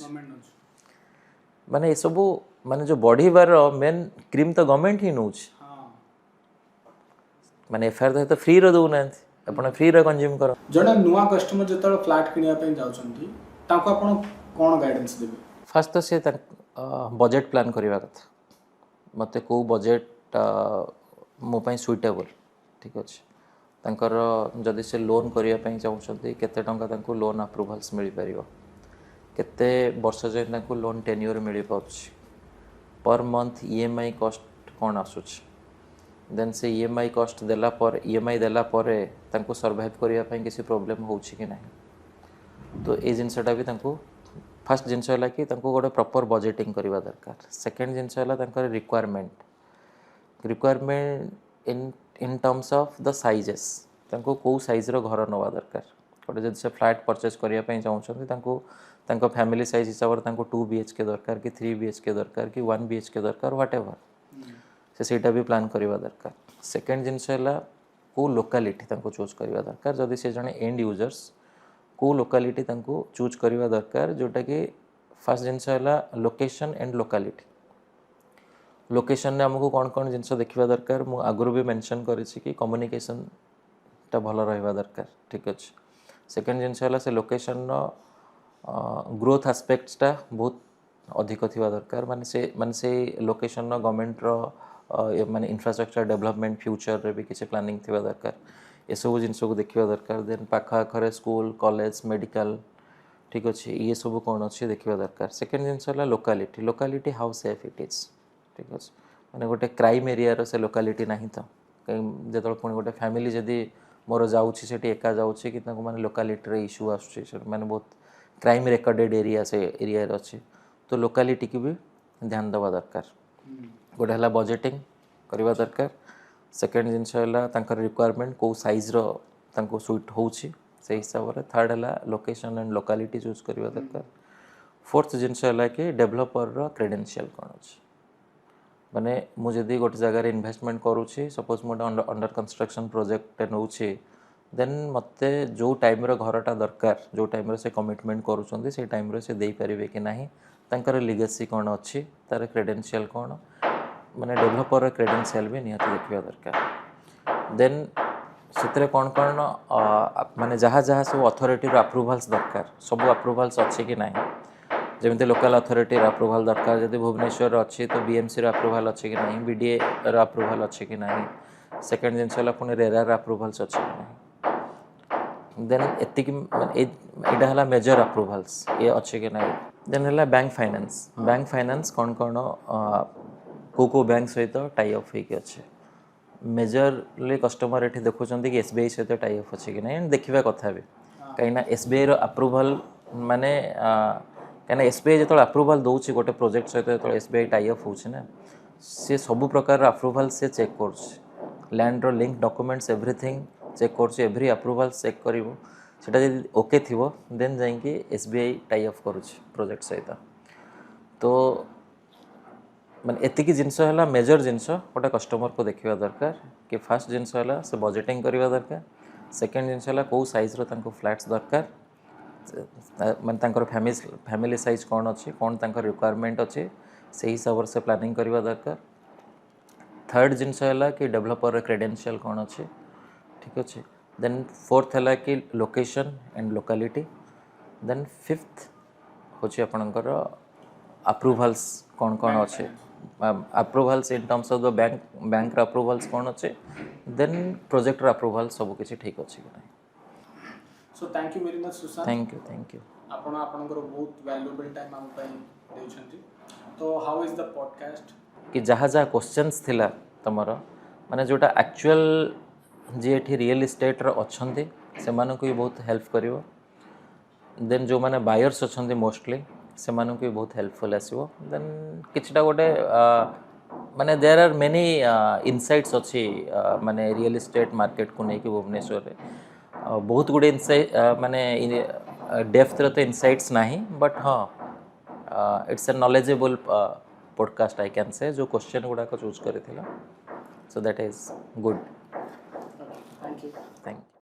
माने ये सब माने जो बढ़ीबार मेन क्रीम तो गवर्नमेंट ही नौ माने एफआईआर तो फ्री रो दउ ना आपण फ्री रो कंज्यूम करो जड़े नुआ कस्टमर जो फ्लैट किनिया पे जाउछंती ताको आपण कोन गाइडेंस देबे फास्ट तो से बजेट प्लान करवा कथा मते को बजेट मो पई सुइटेबल ठीक अच्छे तांकर जदि से लोन करने चाहते केते टंका तांको लोन अप्रूवल्स मिल पार केते वर्ष जाए लोन टेन्योर मिल पार्छ पर मंथ ईएमआई कॉस्ट कौन आसूच देन से ईएमआई कॉस्ट देला पर ईएमआई देला पर तांको सर्वाइव करने किसी प्रोब्लेम होउछि कि नहीं तो ये जिनसटा भी तांको फर्स्ट जिनस है कि तांको गोटे प्रॉपर बजेटिंग करवा दरकार सेकंड जिनस है तांकर requirement in terms of the sizes तांको को साइज रो घर नवा दरकार गोटे जब से फ्लैट परचेज करने चाहते फैमिली साइज हिसाब से 2 BHK दरकार कि 3 BHK दरकार कि 1 BHK दरकार व्हाटएवर से सेटा भी प्लान करवा दरकार सेकंड जिनस है को लोकालिटी तांको चूज करवा दरकार जदि से जने एंड यूजर्स को लोकालिटी तांको चूज करवा दरकार जोटा कि फर्स्ट जिनस है लोकेशन एंड लोकालिटी लोकेशन ने हमको कौन कौन जिनस देखा दरकार मु आगुरी भी मेंशन करिछि कि कम्युनिकेशन टा भल रहा दरकार ठीक अच्छे सेकेंड जिनस है से लोकेशन ग्रोथ एस्पेक्ट्सटा बहुत अधिक थिबा दरकार माने से लोकेशन गवर्नमेंट रो माने इंफ्रास्ट्रक्चर डेवलपमेंट फ्यूचर रे भी किसी प्लानिंग थिबा दरकार ये सब जिनस को देखा दरकार देन पाखा आखरे स्कूल कॉलेज मेडिकल ठीक अच्छे ये सब कौन अच्छे देखा दरकार सेकेंड जिनस है locality how safe it is ठीक अच्छे मैंने गोटे क्राइम एरिया से लोकालिटी नहीं तो कहीं जो पुणी गोटे फैमिली जदि मोर जाऊँगी से एका जाऊँगी कि मैंने लोकालिटी इश्यू आसने बहुत क्राइम रेकर्डेड एरिया से एरिया अच्छे तो लोकालिटी की भी ध्यान देवा दरकार गोटे है बजेटिंग करवा दरकार सेकेंड जिनस है रिक्वायरमेंट कौ साइज रो सुट होची से हिसाब से थर्ड है लोकेशन एंड लोकालिटी चूज करवा दरकार फोर्थ जिनस है कि डेभलपर रो क्रेडेंशियल कौन अच्छे माने मुझे गोटे जगह इन्वेस्टमेंट करुँची सपोज मुझे अंडर कंस्ट्रक्शन प्रोजेक्ट नौ देन मते जो टाइम रो घरटा दरकार जो टाइम से कमिटमेंट करूँ से टाइम से दे पारे कि नहीं तांकर लिगेसी कौन अच्छी तार क्रेडेंशियल कौन माने डेभलपर क्रेडेंशियल भी निहाती देखा दरकार देन से कौन कौन माने जहाँ जहाँ सब अथॉरिटी रो अप्रूवल्स दरकार सब अप्रूवल्स अच्छे कि नहीं जमी लोकल अथॉरिटी अप्रूवल दरकार जब भुवनेश्वर अच्छी तो बीएमसी अप्रूवल अच्छे कि नहीं बीडीए अप्रूवल अच्छे कि नहीं सेकेंड जिनस है पुणी रेरार अप्रूवल्स अच्छे कि नहीं देन एटा है मेजर अप्रूवल्स ये अच्छे कि नहीं देन है बैंक फाइनेंस कौन कौन को बैंक सहित टाई अप होगी अच्छे मेजरली कस्टमर ये देखुं कि एसबीआई सहित टाई अप अच्छे कि नहीं देखा कथा भी कहीं एसबीआई अप्रूवल माने कहीं एसबीआई जो अप्रूवल दौर गोटे प्रोजेक्ट सहित जो एसबीआई टाई अप होना सी सब प्रकार अप्रूवल से चेक कर लैंड रो लिंक डॉक्यूमेंट्स एवरीथिंग चेक कर एवरी अप्रूवल चेक कर ओके थी देन जाइए एसबीआई टाई अप कर प्रोजेक्ट सहित तो माने एतिकी जिनस है मेजर जिनस गोटे कस्टमर को देखा दरकार कि फास्ट जिनस है से बजेटिंग करवा दरकार सेकेंड जिनस है कौ साइज रो फ्लैट्स दरकार माने तांकर फैमिली साइज कौन अच्छी कौन तांकर रिक्वायरमेंट अच्छे से हिसाब से प्लानिंग करवा दरकार थर्ड जिनस है कि डेभलपर क्रेडेंशियल कौन अच्छे ठीक अच्छे देन फोर्थ है कि location and locality then fifth हूँ आपणकर अप्रूवल्स कौन कौन अच्छे approvals in terms of the bank approvals कौन अच्छे देन प्रोजेक्ट अप्रूवल सब किसी ठीक अच्छे कि नहीं. So thank you very much Sushant. Thank you ଆପଣ ଆପଣଙ୍କର ବହୁତ ଭ୍ୟାଲୁଏବଲ୍ ଟାଇମ୍ ଆମ ପାଇଁ ଦେଇଛନ୍ତି. ତ ହାଉ ଇଜ୍ ଦ ପଡ଼କାଷ୍ଟ? कि जहाँ जहाँ क्वेश्चंस थिला तमर माने जोटा एक्चुअल जी एठी रियल इस्टेट्र अच्छे से भी बहुत हेल्प करिवो. देन जो माने बायर्स अच्छे मोस्टली से भी बहुत हेल्पफुल आसो. देन किछटा गोटे माने देयर आर मेनी इनसाइट्स अच्छी माने रियल इस्टेट मार्केट को लेकिन भुवनेश्वर रे बहुत गुड़े इनसाइट माने डेप्थ रे तो इनसाइट्स नहीं बट हाँ it's a knowledgeable podcast I can say जो क्वेश्चन गुड़ाक चूज करी so that is good. Thank you. Thank you.